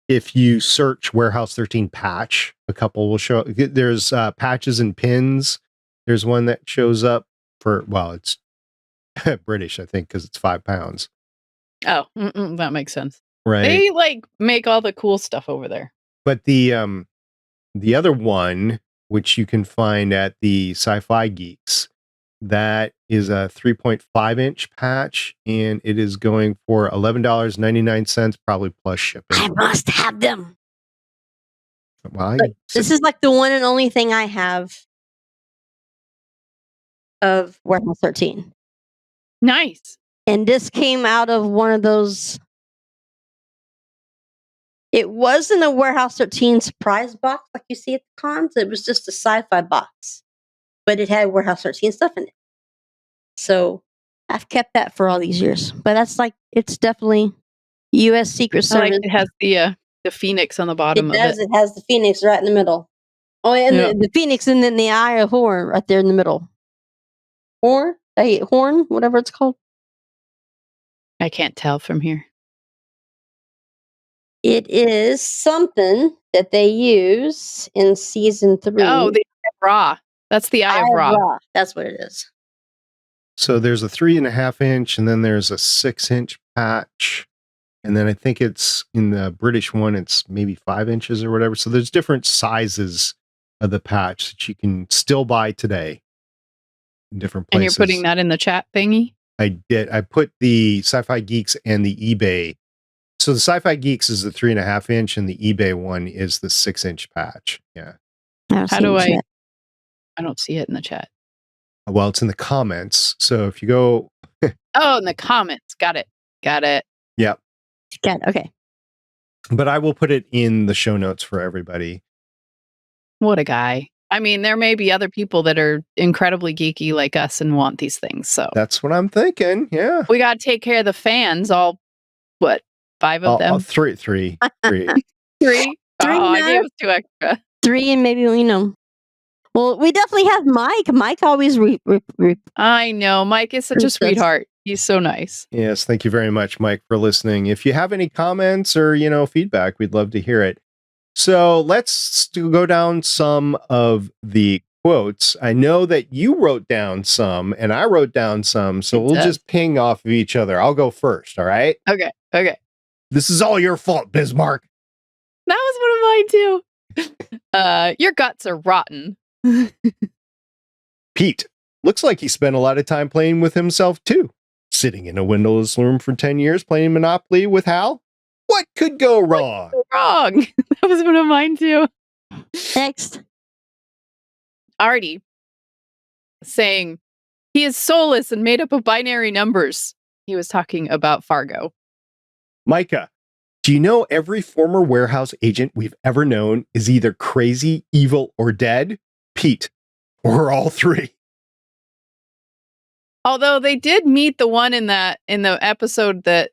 If you search Warehouse 13 patch, a couple will show. There's patches and pins. There's one that shows up it's British, I think, because it's £5. Oh, that makes sense. Right. They make all the cool stuff over there. But the other one, which you can find at the Sci-Fi Geeks, that is a 3.5 inch patch, and it is going for $11.99, probably plus shipping. I must have them. Well, this is like the one and only thing I have of Warehouse 13. Nice. And this came out of one of those. It wasn't a Warehouse 13 surprise box like you see at the cons. It was just a sci-fi box, but it had Warehouse 13 stuff in it. So I've kept that for all these years. But it's definitely U.S. Secret Service. It has the phoenix on the bottom of it. It has the phoenix right in the middle. Oh, and the phoenix, and then the eye of Horn right there in the middle. Horn, whatever it's called. I can't tell from here. It is something that they use in season 3. Oh, the Eye of Ra. That's the Eye of Ra. That's what it is. So there's a 3.5 inch, and then there's a 6 inch patch. And then I think it's in the British one, it's maybe 5 inches or whatever. So there's different sizes of the patch that you can still buy today in different places. And you're putting that in the chat thingy? I did. I put the Sci-Fi Geeks and the eBay. So the Sci-Fi Geeks is the 3.5 inch, and the eBay one is the 6 inch patch. Yeah. I don't see it in the chat. Well, it's in the comments. So if you go. Oh, in the comments. Got it. Yep. Got it. Okay. But I will put it in the show notes for everybody. What a guy. I mean, there may be other people that are incredibly geeky like us and want these things. So that's what I'm thinking. Yeah. We got to take care of the fans. All, 5 of them? Three. 3? Three I knew it was 2 extra. 3 and maybe, Well, we definitely have Mike. Mike always I know. Mike is such a sweetheart. He's so nice. Yes. Thank you very much, Mike, for listening. If you have any comments or, feedback, we'd love to hear it. So let's go down some of the quotes. I know that you wrote down some and I wrote down some, so we'll just ping off of each other. I'll go first, all right? Okay. This is all your fault, Bismarck. That was one of mine too. Your guts are rotten. Pete, looks like he spent a lot of time playing with himself too. Sitting in a windowless room for 10 years playing Monopoly with Hal? What could go wrong? Wrong. That was one of mine too. Next. Artie saying he is soulless and made up of binary numbers. He was talking about Fargo. Myka, do you know every former warehouse agent we've ever known is either crazy, evil, or dead? Pete, or all three. Although they did meet the one in the episode the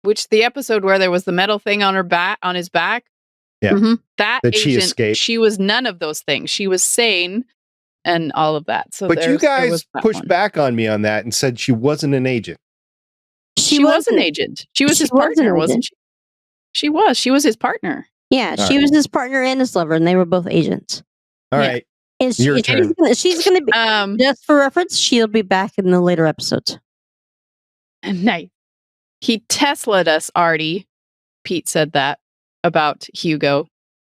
episode where there was the metal thing on his back. Yeah. Mm-hmm. That she agent, escaped. She was none of those things. She was sane and all of that. So but you guys pushed back on me on that and said she wasn't an agent. She was an agent. She was his partner, wasn't she? She was. She was his partner. Yeah, she was his partner and his lover, and they were both agents. All right. And she's going to be, just for reference, she'll be back in the later episodes. Nice. He Tesla'd us, Artie. Pete said that about Hugo,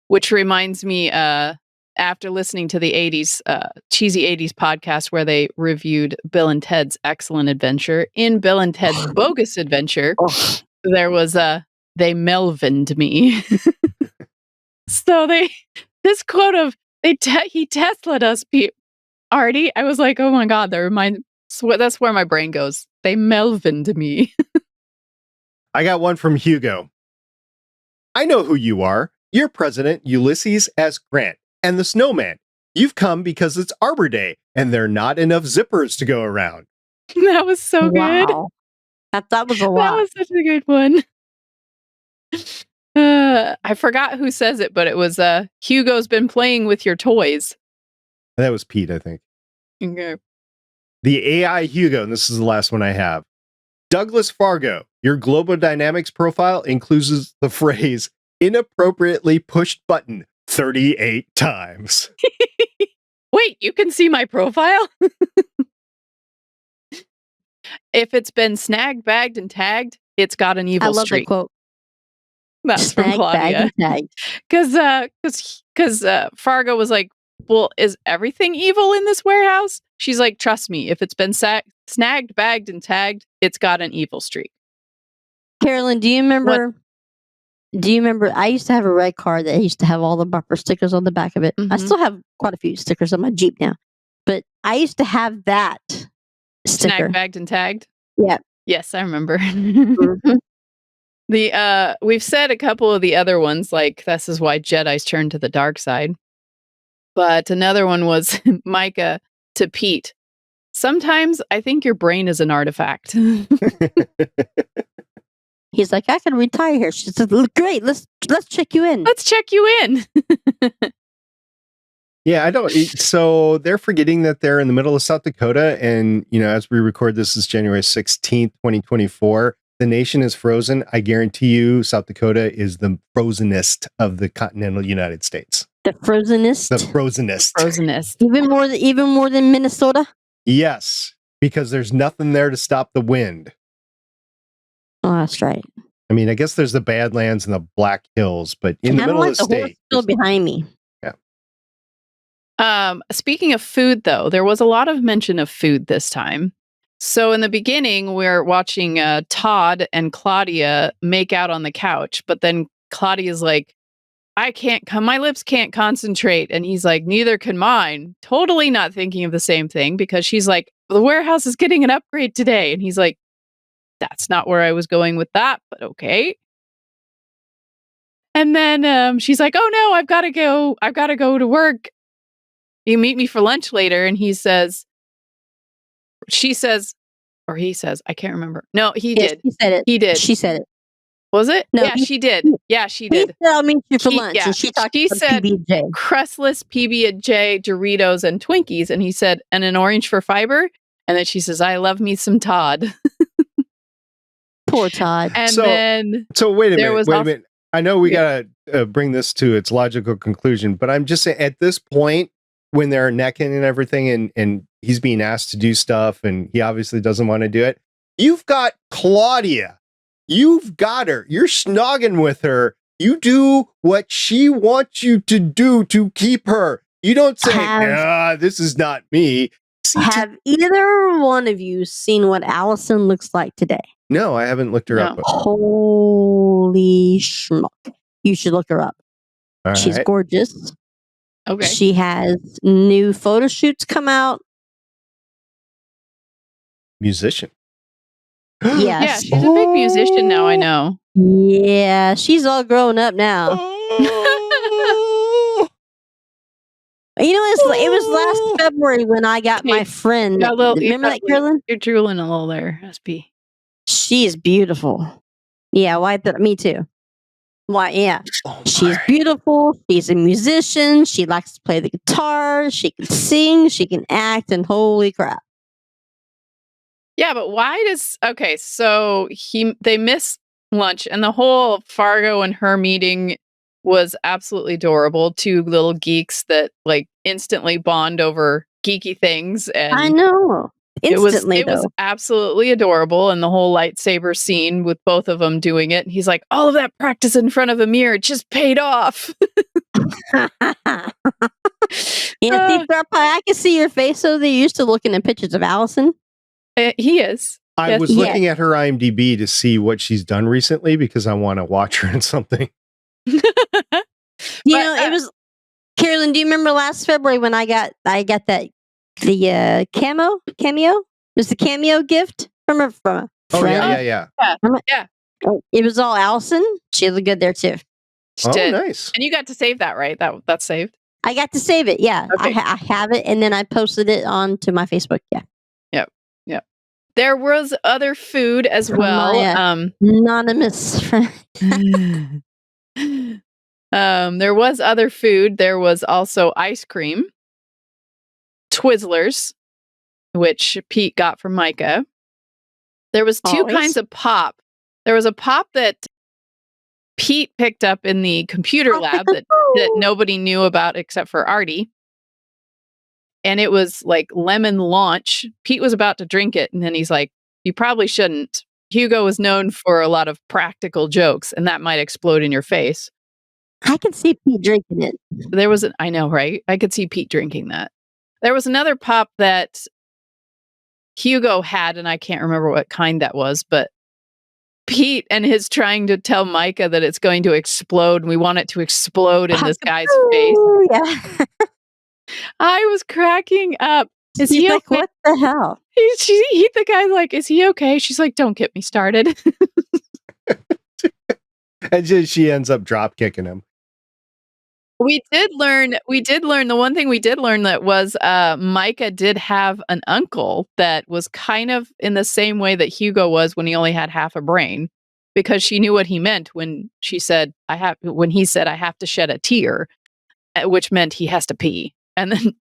which reminds me, after listening to the 80s, cheesy 80s podcast where they reviewed Bill and Ted's Excellent Adventure. In Bill and Ted's Bogus Adventure, there was they Melvined me. So this quote of he Tesla'd us, Artie. I was like, oh my God, that's where my brain goes. They Melvined me. I got one from Hugo. I know who you are. You're President Ulysses S. Grant and the Snowman. You've come because it's Arbor Day and there are not enough zippers to go around. That was so good. That was a lot. That was such a good one. I forgot who says it, but it was Hugo's been playing with your toys. That was Pete, I think. Okay. The AI Hugo, and this is the last one I have. Douglas Fargo, your global dynamics profile includes the phrase inappropriately pushed button 38 times. Wait, you can see my profile? If it's been snagged, bagged, and tagged, it's got an evil streak. I love that quote. That's Snagged, from Claudia. Because Fargo was like, well, is everything evil in this warehouse? She's like, trust me, if it's been snagged, bagged, and tagged, it's got an evil streak. Carolyn, do you remember? Do you remember? I used to have a red car that used to have all the bumper stickers on the back of it. Mm-hmm. I still have quite a few stickers on my Jeep now, but I used to have that sticker. Snagged, bagged, and tagged? Yeah. Yes, I remember. Mm-hmm. We've said a couple of the other ones, like this is why Jedis turn to the dark side. But another one was Myka to Pete. Sometimes I think your brain is an artifact. He's like, I can retire here. She said, great, let's check you in. Let's check you in. Yeah, I don't. So they're forgetting that they're in the middle of South Dakota. And, as we record, this is January 16th, 2024. The nation is frozen. I guarantee you South Dakota is the frozenest of the continental United States. The frozenest? The frozenest. Frozenest. Even more than Minnesota? Yes, because there's nothing there to stop the wind. Oh, that's right. I mean, I guess there's the Badlands and the Black Hills, but in the middle of the state. Still behind me. Yeah. Speaking of food, though, there was a lot of mention of food this time. So in the beginning, we're watching Todd and Claudia make out on the couch, but then Claudia's like, my lips can't concentrate. And he's like, neither can mine. Totally not thinking of the same thing because she's like, the warehouse is getting an upgrade today. And he's like, that's not where I was going with that, but okay. And then she's like, oh no, I've got to go to work. You meet me for lunch later. And he says, he says, I can't remember. No, he did. He said it. He did. She said it. Was it? No, yeah, she did. Yeah, she He did. said, I'll meet you for lunch. Yeah, And she said PB&J. crustless PB&J, Doritos, and Twinkies. And he said, and an orange for fiber. And then she says, I love me some Todd. Poor Todd. And so wait a minute. I know we got to bring this to its logical conclusion, but I'm just saying at this point, when they're necking and everything, and he's being asked to do stuff, and he obviously doesn't want to do it. You've got Claudia. You've got her. You're snogging with her. You do what she wants you to do to keep her. You don't say, this is not me. Have either one of you seen what Allison looks like today? No, I haven't looked her up. Holy schmuck. You should look her up. All She's right. gorgeous. Okay. She has new photo shoots come out. Musician. Yes. Yeah, she's a big musician now, I know. Yeah, she's all grown up now. You know, it was last February when I got my friend. Remember that, Carolyn? You're drooling a little there, SP. She is beautiful. Yeah, me too. Why? Yeah, she's beautiful. She's a musician. She likes to play the guitar. She can sing. She can act. And holy crap! Yeah, but why does so they miss lunch, and the whole Fargo and her meeting was absolutely adorable. Two little geeks that like instantly bond over geeky things, and I know. Instantly, it was absolutely adorable, and the whole lightsaber scene with both of them doing it. And he's like, all of that practice in front of a mirror just paid off. Yeah, I can see your face. So they're used to looking at pictures of Allison. He is. I was looking at her IMDb to see what she's done recently because I want to watch her in something. You know, it was Carolyn. Do you remember last February when I got the cameo? It was the cameo gift from a friend. Yeah. It was all Allison. She looked good there too. She did. Nice. And you got to save that, right? That's saved. I got to save it. Yeah, okay. I have it, and then I posted it onto my Facebook. Yeah. Yep. There was other food as well. Anonymous friend. There was other food. There was also ice cream, Twizzlers, which Pete got from Myka. There was two kinds of pop. There was a pop that Pete picked up in the computer lab that nobody knew about except for Artie. And it was like lemon launch. Pete was about to drink it, and then he's like, you probably shouldn't. Hugo was known for a lot of practical jokes, and that might explode in your face. I can see Pete drinking it. I know, right? I could see Pete drinking that. There was another pop that Hugo had, and I can't remember what kind that was, but Pete and his trying to tell Myka that it's going to explode, and we want it to explode in this guy's face. Yeah. I was cracking up. Is he like, okay? What the hell? The guy's like, is he okay? She's like, don't get me started. And she ends up drop kicking him. We did learn the one thing we did learn that was Myka did have an uncle that was kind of in the same way that Hugo was when he only had half a brain, because she knew what he meant when he said I have to shed a tear, which meant he has to pee. And then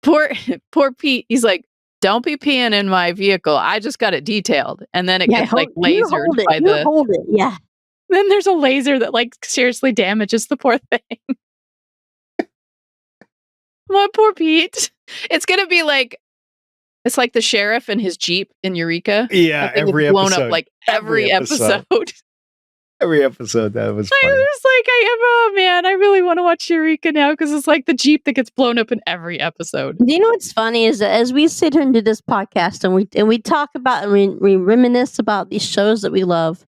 poor Pete, he's like, don't be peeing in my vehicle. I just got it detailed. And then it gets like lasered by the hold it. Yeah. Then there's a laser that like seriously damages the poor thing. My poor Pete. It's gonna be like the sheriff and his Jeep in Eureka. Yeah, every episode. Blown up like every episode. Every episode, that was funny. I was like, oh man, I really want to watch Eureka now because it's like the Jeep that gets blown up in every episode. You know what's funny is that as we sit here and do this podcast and we talk about and we reminisce about these shows that we love,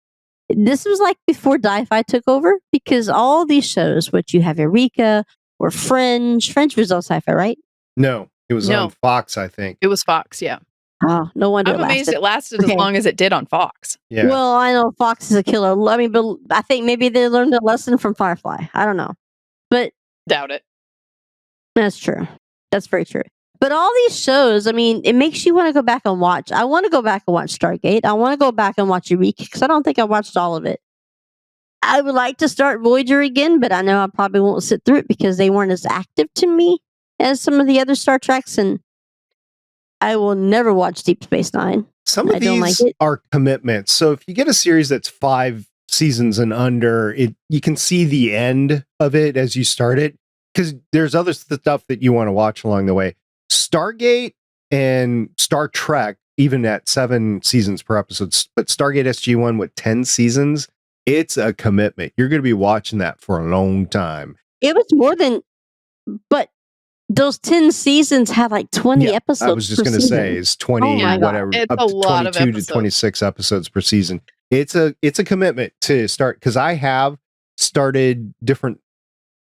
this was like before Sci-Fi took over, because all these shows, which you have Eureka or Fringe was on Sci-Fi, right? No, it was on Fox, I think. It was Fox, yeah. Oh, no wonder I'm amazed it lasted as long as it did on Fox. Yeah. Well, I know Fox is a killer. I mean, but I think maybe they learned a lesson from Firefly. I don't know, but doubt it. That's true. That's very true. But all these shows, I mean, it makes you want to go back and watch. I want to go back and watch Stargate. I want to go back and watch Eureka because I don't think I watched all of it. I would like to start Voyager again, but I know I probably won't sit through it because they weren't as active to me as some of the other Star Treks, and I will never watch Deep Space Nine. Some of these are commitments. So if you get a series that's 5 seasons and under, you can see the end of it as you start it. because there's other stuff that you want to watch along the way. Stargate and Star Trek, even at 7 seasons per episode, but Stargate SG-1 with 10 seasons, it's a commitment. You're going to be watching that for a long time. It was more than, but those 10 seasons had like 20 episodes. I was just going to say, it's 20, whatever, it's up a to lot of 22 to episodes. 26 episodes per season. It's a commitment to start, because I have started different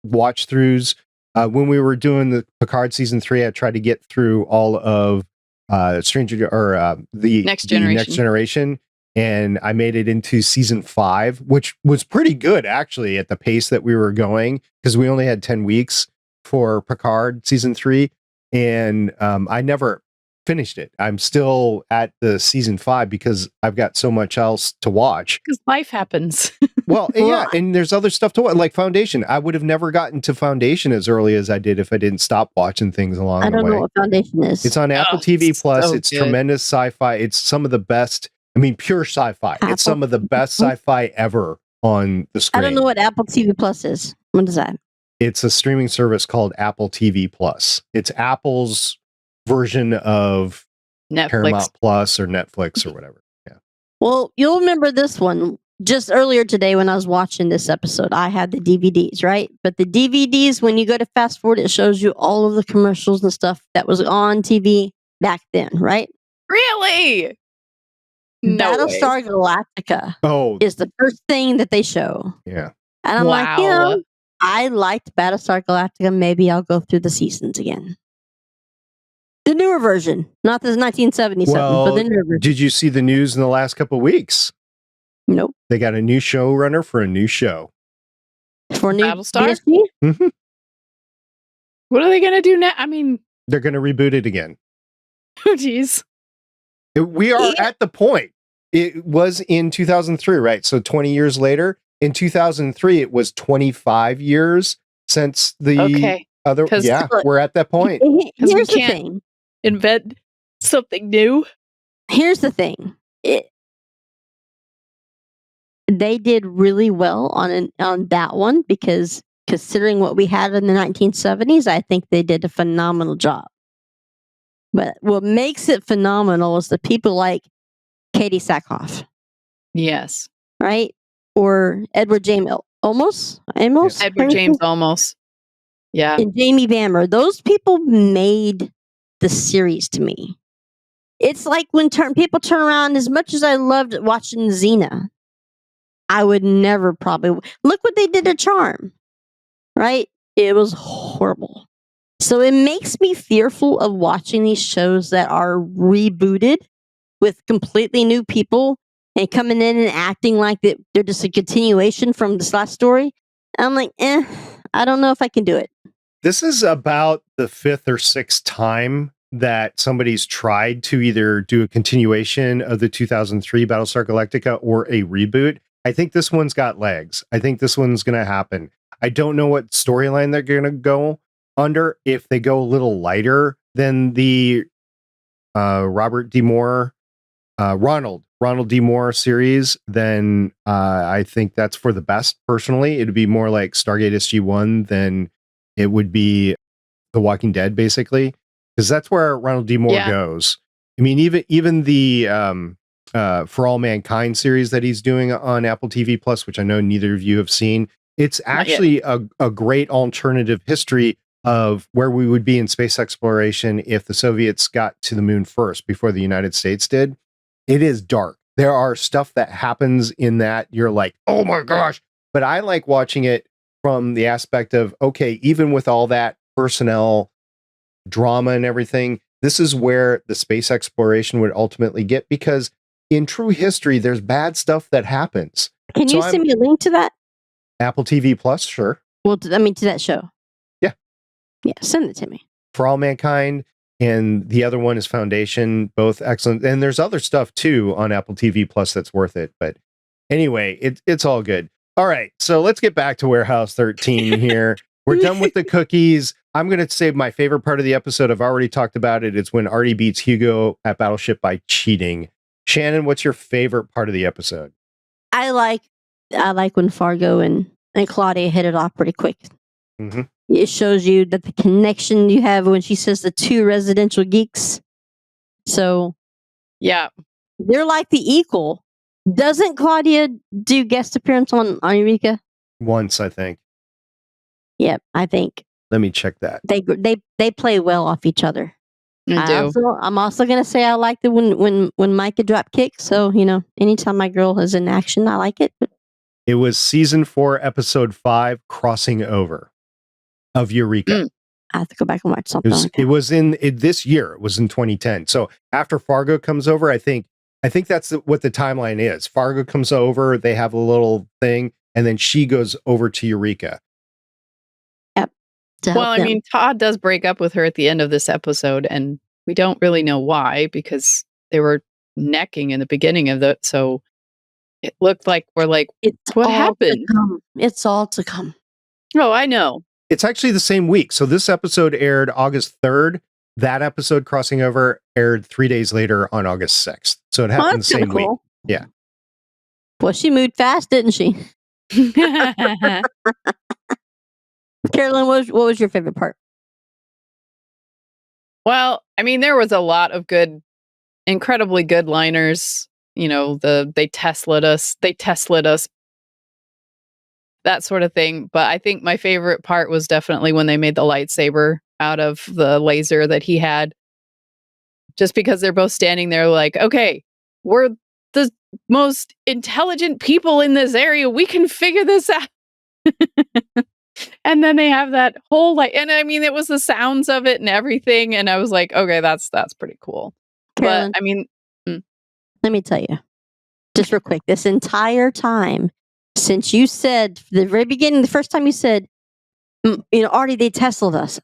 watch throughs. When we were doing the Picard season 3, I tried to get through all of the Next Generation, and I made it into season 5, which was pretty good actually at the pace that we were going, because we only had 10 weeks for Picard season 3, and I never finished it. I'm still at the season 5 because I've got so much else to watch. Because life happens. Well, yeah, and there's other stuff to watch, like Foundation. I would have never gotten to Foundation as early as I did if I didn't stop watching things along the way. I don't know what Foundation is. It's on Apple TV Plus. So it's good. tremendous sci-fi. It's some of the best. I mean, pure sci-fi. It's some of the best sci-fi ever on the screen. I don't know what Apple TV Plus is. What is that? It's a streaming service called Apple TV Plus. It's Apple's version of Netflix. Paramount Plus or Netflix or whatever. Yeah. Well, you'll remember this one. Just earlier today when I was watching this episode, I had the DVDs, right? But the DVDs, when you go to fast forward, it shows you all of the commercials and stuff that was on TV back then, right? Really? No way. Battlestar Galactica is the first thing that they show. Yeah. And I'm like, you know, I liked Battlestar Galactica. Maybe I'll go through the seasons again. The newer version, not the 1977, but the newer version. Did you see the news in the last couple of weeks? Nope. They got a new showrunner for a new show. For new Battlestar? Mm-hmm. What are they going to do now? I mean, they're going to reboot it again. Oh, geez. We are at the point. It was in 2003, right? So 20 years later. In 2003, it was 25 years since the other. Yeah, look, we're at that point. Here's the thing. Invent something new. Here's the thing. They did really well on that one, because considering what we had in the 1970s, I think they did a phenomenal job. But what makes it phenomenal is the people like Katie Sackhoff. Yes. Right? Or Edward James Olmos? Amos? Edward James Olmos. Yeah. And Jamie Bammer. Those people made the series to me. It's like when people turn around, as much as I loved watching Xena, I would never probably look what they did to Charm, right? It was horrible. So it makes me fearful of watching these shows that are rebooted with completely new people and coming in and acting like they're just a continuation from this last story. I'm like, I don't know if I can do it. This is about the 5th or 6th time that somebody's tried to either do a continuation of the 2003 Battlestar Galactica or a reboot. I think this one's got legs. I think this one's going to happen. I don't know what storyline they're going to go under. If they go a little lighter than the Ronald D. Moore series, then I think that's for the best. Personally, it'd be more like Stargate SG-1 than it would be The Walking Dead, basically, because that's where Ronald D. Moore goes. I mean, even the For All Mankind series that he's doing on Apple TV Plus, which I know neither of you have seen. It's actually a great alternative history of where we would be in space exploration if the Soviets got to the moon first before the United States did. It is dark. There are stuff that happens in that you're like, oh my gosh. But I like watching it from the aspect of, okay, even with all that personnel drama and everything, this is where the space exploration would ultimately get, because in true history, there's bad stuff that happens. Can you send me a link to that? Apple TV Plus, sure. Well, to that show. Yeah. Yeah, send it to me. For All Mankind, and the other one is Foundation, both excellent. And there's other stuff too on Apple TV Plus that's worth it. But anyway, it's all good. All right, so let's get back to Warehouse 13 here. We're done with the cookies. I'm going to say my favorite part of the episode. I've already talked about it. It's when Artie beats Hugo at Battleship by cheating. Shannon, what's your favorite part of the episode? I like when Fargo and Claudia hit it off pretty quick. Mm-hmm. it shows you that the connection you have when she says the two residential geeks. So Yeah. they're like the equal. Doesn't Claudia do guest appearance on Eureka? Once, I think. Yep, I think Let me check that. they play well off each other. I do. I'm also gonna say I like the when Myka drop kicks. So anytime my girl is in action, I like it. It was season 4, episode 5, Crossing Over of Eureka. I have to go back and watch something. It was in this year. It was in 2010. So after Fargo comes over, I think that's what the timeline is. Fargo comes over, they have a little thing, and then she goes over to Eureka. Yep. Well, I mean, Todd does break up with her at the end of this episode, and we don't really know why, because they were necking in the beginning of it. So it looked like we're like, what happened? It's all to come. Oh, I know. It's actually the same week. So this episode aired August 3rd. That episode, Crossing Over, aired 3 days later on August 6th. So it happened the same week. Yeah. Well, she moved fast, didn't she? Carolyn, what was your favorite part? Well, I mean, there was a lot of incredibly good liners. They Teslaed us, that sort of thing. But I think my favorite part was definitely when they made the lightsaber out of the laser that he had. Just because they're both standing there like, okay, we're the most intelligent people in this area. We can figure this out. And then they have that whole and I mean, it was the sounds of it and everything. And I was like, okay, that's pretty cool. Carolyn, but I mean, let me tell you, just real quick, this entire time since you said the very beginning, the first time you said, Artie, they Teslaed us.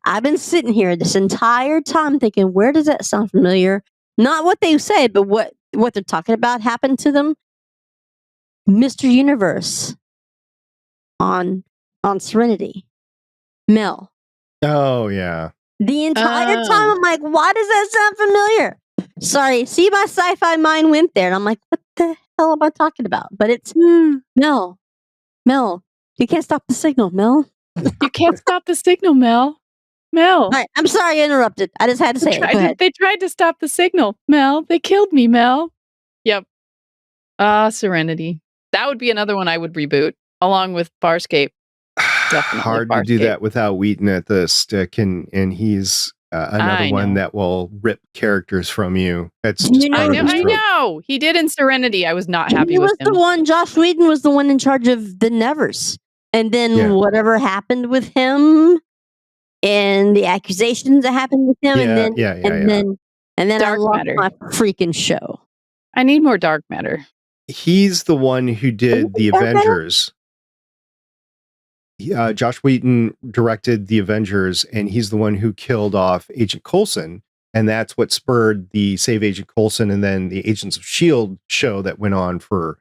I've been sitting here this entire time thinking, where does that sound familiar? Not what they say, but what they're talking about happened to them. Mr. Universe on Serenity. Mel. Oh, yeah. The entire time, I'm like, why does that sound familiar? Sorry, see, my sci-fi mind went there, and I'm like, what the hell am I talking about? But it's Mel. You can't stop the signal, Mel. You can't stop the signal, Mel. All right, I'm sorry I interrupted. I just had to say it. They tried to stop the signal, Mel. They killed me, Mel. Yep. Serenity. That would be another one I would reboot, along with Farscape. Definitely hard to do that without Wheaton at the stick, and he's another one that will rip characters from you. That's just I know. He did in Serenity. I was not happy with him. Josh Whedon was the one in charge of the Nevers, and then whatever happened with him, and the accusations that happened with him, and then Dark I lost Matter. my freaking show. I need more Dark Matter. He's the one who did the Avengers. Josh Whedon directed the Avengers, and he's the one who killed off Agent Coulson, and that's what spurred the Save Agent Coulson and then the Agents of S.H.I.E.L.D. show that went on for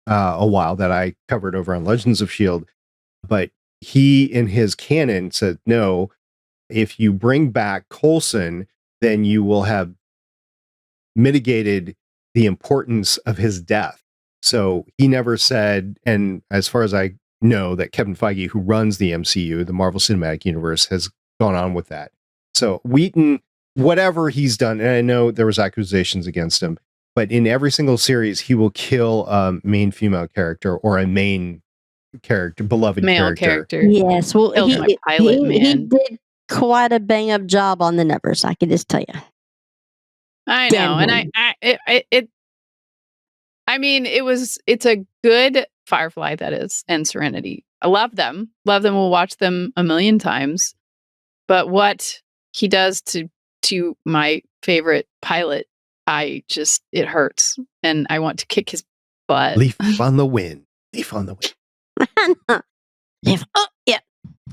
a while that I covered over on Legends of S.H.I.E.L.D. But he, in his canon, said, no, if you bring back Coulson, then you will have mitigated the importance of his death. So he never said, and as far as I know, that Kevin Feige, who runs the MCU, the Marvel Cinematic Universe, has gone on with that. So Wheaton, whatever he's done, and I know there was accusations against him, but in every single series, he will kill a main female character or a main character, beloved male character. Yes, well, he did quite a bang up job on the Nevers. I can just tell you. I know, and I mean, it's a good Firefly, that is, and Serenity. I love them. We'll watch them a million times. But what he does to my favorite pilot, it hurts, and I want to kick his butt. Leaf on the wind. Yeah.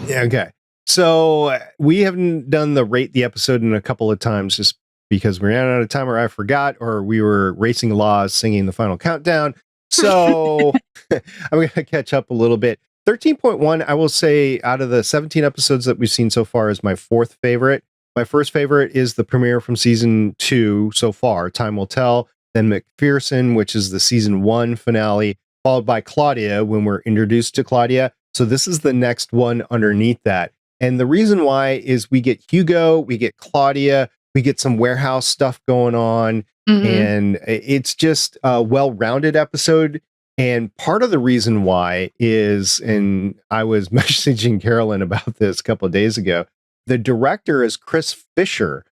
Okay. So we haven't done the rate the episode in a couple of times just because we ran out of time, or I forgot, or we were racing laws singing the final countdown. So I'm going to catch up a little bit. 13.1, I will say, out of the 17 episodes that we've seen so far, is my fourth favorite. My first favorite is the premiere from season 2 so far, Time Will Tell. Then McPherson, which is the season 1 finale, followed by Claudia, when we're introduced to Claudia. So this is the next one underneath that. And the reason why is we get Hugo, we get Claudia, we get some warehouse stuff going on. And it's just a well-rounded episode. And part of the reason why is, and I was messaging Carolyn about this a couple of days ago, the director is Chris Fisher.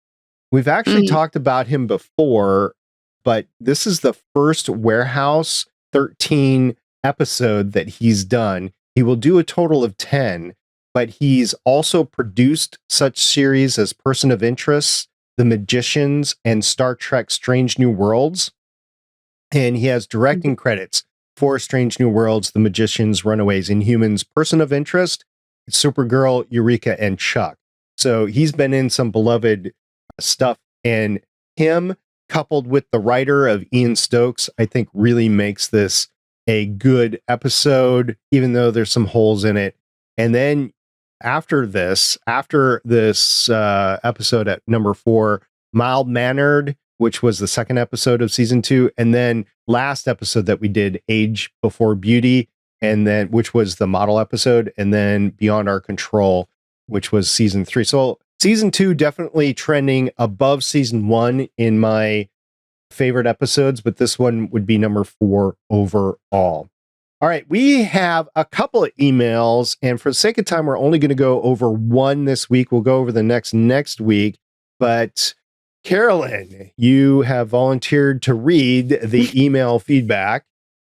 We've actually talked about him before, but this is the first Warehouse 13 episode that he's done. He will do a total of 10, but he's also produced such series as Person of Interest, The Magicians, and Star Trek Strange New Worlds. And he has directing credits for Strange New Worlds, The Magicians, Runaways, Inhumans, Person of Interest, Supergirl, Eureka, and Chuck. So he's been in some beloved stuff, and him coupled with the writer of Ian Stokes, I think really makes this a good episode, even though there's some holes in it. And then after this episode at number 4, Mild Mannered, which was the second episode of season 2, and then last episode that we did, Age Before Beauty, and then which was the model episode, and then Beyond Our Control, which was season 3. So season 2 definitely trending above season 1 in my favorite episodes, but this one would be number 4 overall. All right, we have a couple of emails, and for the sake of time, we're only going to go over one this week. We'll go over the next week. But Carolyn, you have volunteered to read the email feedback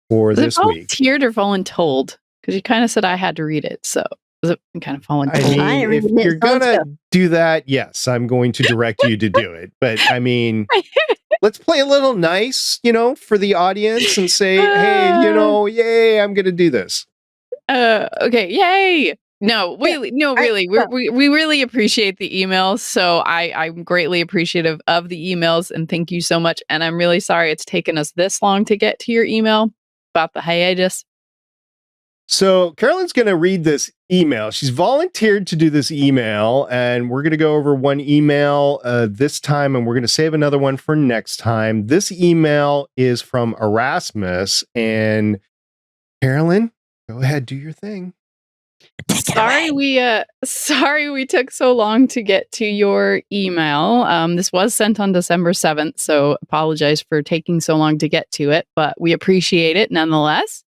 for this week. Volunteered or voluntold? Because you kind of said I had to read it, so was it kind of voluntold? I mean, if you're gonna do that, yes, I'm going to direct you to do it. But I mean, let's play a little nice, for the audience and say, hey, yay, I'm going to do this. Okay, yay. No, really, we really appreciate the emails. So I'm greatly appreciative of the emails, and thank you so much. And I'm really sorry it's taken us this long to get to your email about the hiatus. So Carolyn's going to read this email. She's volunteered to do this email, and we're going to go over one email this time, and we're going to save another one for next time. This email is from Erasmus, and Carolyn, go ahead, do your thing. Sorry we took so long to get to your email. This was sent on December 7th, so apologize for taking so long to get to it, but we appreciate it nonetheless.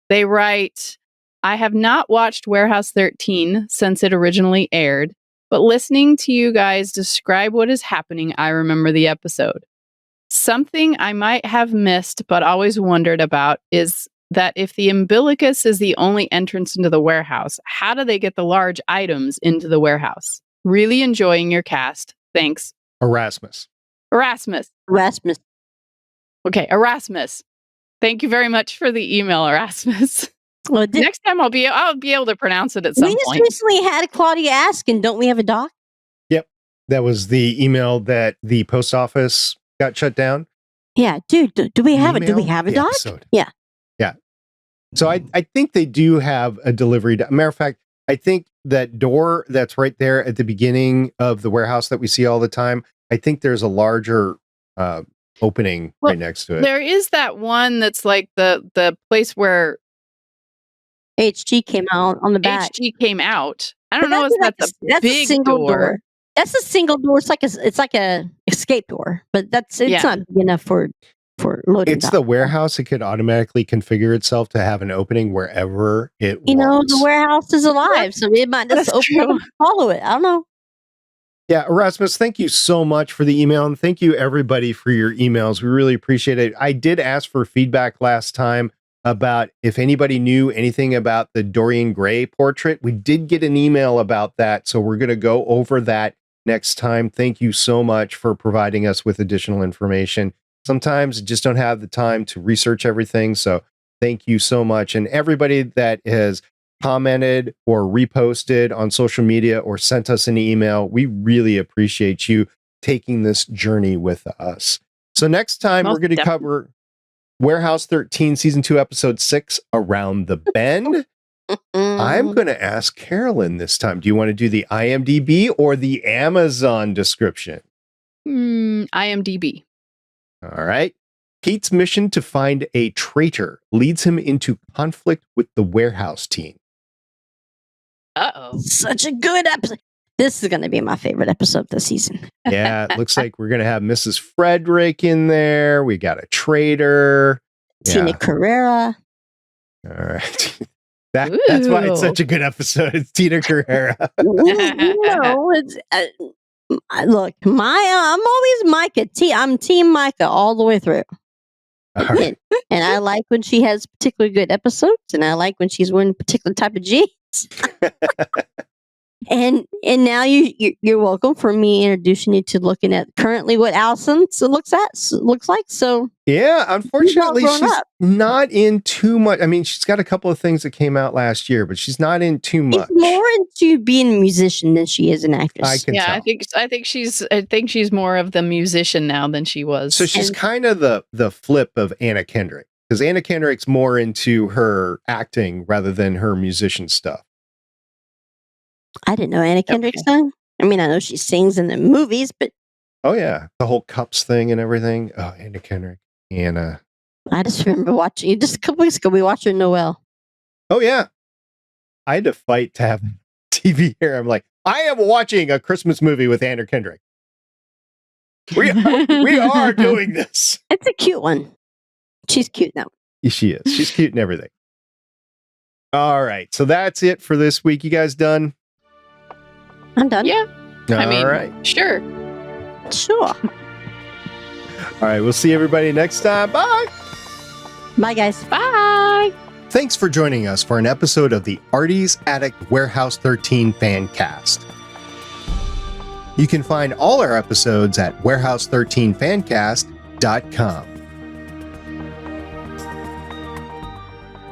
They write, I have not watched Warehouse 13 since it originally aired, but listening to you guys describe what is happening, I remember the episode. Something I might have missed but always wondered about is that if the umbilicus is the only entrance into the warehouse, how do they get the large items into the warehouse? Really enjoying your cast. Thanks. Erasmus. Okay, Erasmus. Thank you very much for the email, Erasmus. Well, next time I'll be able to pronounce it at some point. We just recently had Claudia ask, and don't we have a doc? Yep. That was the email that the post office got shut down. Yeah, dude, do we have a doc? Episode. Yeah. Yeah. So I think they do have a delivery. Matter of fact, I think that door that's right there at the beginning of the warehouse that we see all the time, I think there's a larger opening right next to it. There is that one that's like the place where HG came out on the back. HG came out. I don't know if that's a big door. That's a single door. It's like a escape door, but it's not big enough for loading. It's the warehouse. It could automatically configure itself to have an opening wherever it wants. The warehouse is alive, so it might just open up and follow it. I don't know. Yeah, Erasmus, thank you so much for the email, and thank you everybody for your emails. We really appreciate it. I did ask for feedback last time about if anybody knew anything about the Dorian Gray portrait. We did get an email about that, so we're going to go over that next time. Thank you so much for providing us with additional information. Sometimes just don't have the time to research everything, so thank you so much. And everybody that has commented or reposted on social media or sent us an email, we really appreciate you taking this journey with us. So next time we're going to cover Warehouse 13 season 2 episode 6, Around the Bend. I'm going to ask Carolyn this time. Do you want to do the IMDb or the Amazon description? IMDb. All right. Pete's mission to find a traitor leads him into conflict with the warehouse team. Uh-oh. Such a good episode. This is going to be my favorite episode this season. Yeah, it looks like we're going to have Mrs. Frederick in there. We got a traitor. Tina Yeah. Carrera. All right. That's why it's such a good episode. It's Tina Carrera. No, it's look. I'm always Myka. I'm Team Myka all the way through. All right. And I like when she has particularly good episodes, and I like when she's wearing a particular type of jeans. And now you're welcome for me introducing you to looking at currently what Allison looks like. So yeah, unfortunately, grown she's up. not in too much. I mean, she's got a couple of things that came out last year, but she's not in too much. She's more into being a musician than she is an actress. I can tell. I think she's more of the musician now than she was. So she's kind of the flip of Anna Kendrick, because Anna Kendrick's more into her acting rather than her musician stuff. I didn't know Anna Kendrick's song. I mean, I know she sings in the movies, but Oh yeah, the whole cups thing and everything. Oh, Anna Kendrick, Anna. I just remember watching it just a couple weeks ago. We watched her in Noel. Oh yeah, I had to fight to have TV here. I'm like, I am watching a Christmas movie with Anna Kendrick. We are doing this. It's a cute one. She's cute now. She is. She's cute and everything. All right, so that's it for this week. You guys done? I'm done. Yeah. I mean, All right. sure. Sure. All right, we'll see everybody next time. Bye. Bye, guys. Bye. Thanks for joining us for an episode of the Artie's Attic Warehouse 13 Fancast. You can find all our episodes at warehouse13fancast.com.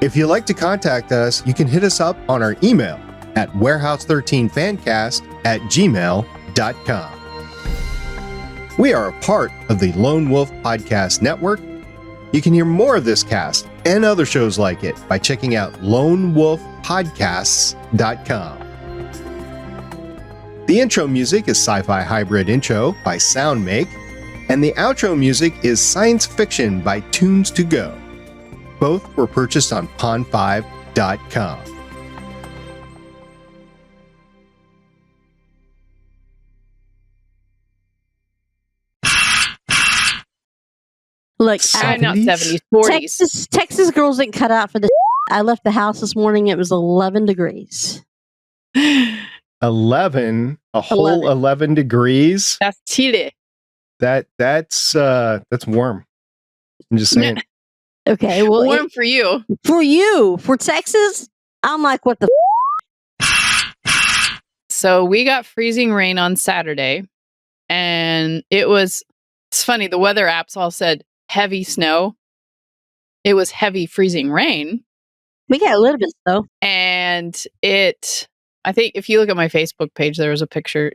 If you'd like to contact us, you can hit us up on our email at warehouse13fancast@gmail.com. We are a part of the Lone Wolf Podcast Network. You can hear more of this cast and other shows like it by checking out lonewolfpodcasts.com. The intro music is Sci-Fi Hybrid Intro by Soundmake, and the outro music is Science Fiction by Tunes to Go. Both were purchased on pond5.com. Look, Not 70s? 70s, 40s. Texas girls didn't cut out for the. I left the house this morning. It was 11 degrees. 11, a whole 11 degrees. That's Chile. That's warm. I'm just saying. Okay, well, Warm for you. for Texas, I'm like, what the? So we got freezing rain on Saturday, and it's funny. The weather apps all said heavy snow. It was heavy freezing rain. We got a little bit though, and I think if you look at my Facebook page, there was a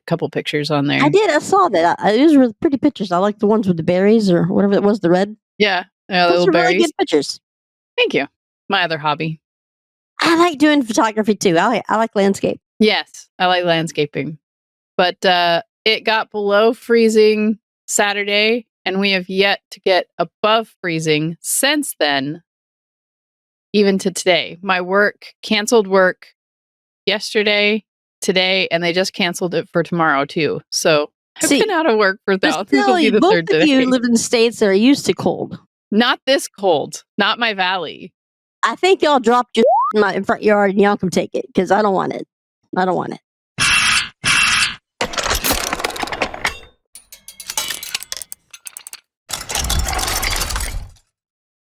couple pictures on there. I did. I saw that. These were pretty pictures. I like the ones with the berries or whatever it was, the red. Yeah, Those little are berries. really good pictures. Thank you. My other hobby. I like doing photography too. I like landscape. Yes, I like landscaping. But it got below freezing Saturday, and we have yet to get above freezing since then, even to today. My work canceled work yesterday, today, and they just canceled it for tomorrow too. So I've been out of work for Just this will be the both third of day. you live in states that are used to cold. Not this cold. Not my valley. I think y'all dropped your in my front yard and y'all can take it because I don't want it. I don't want it.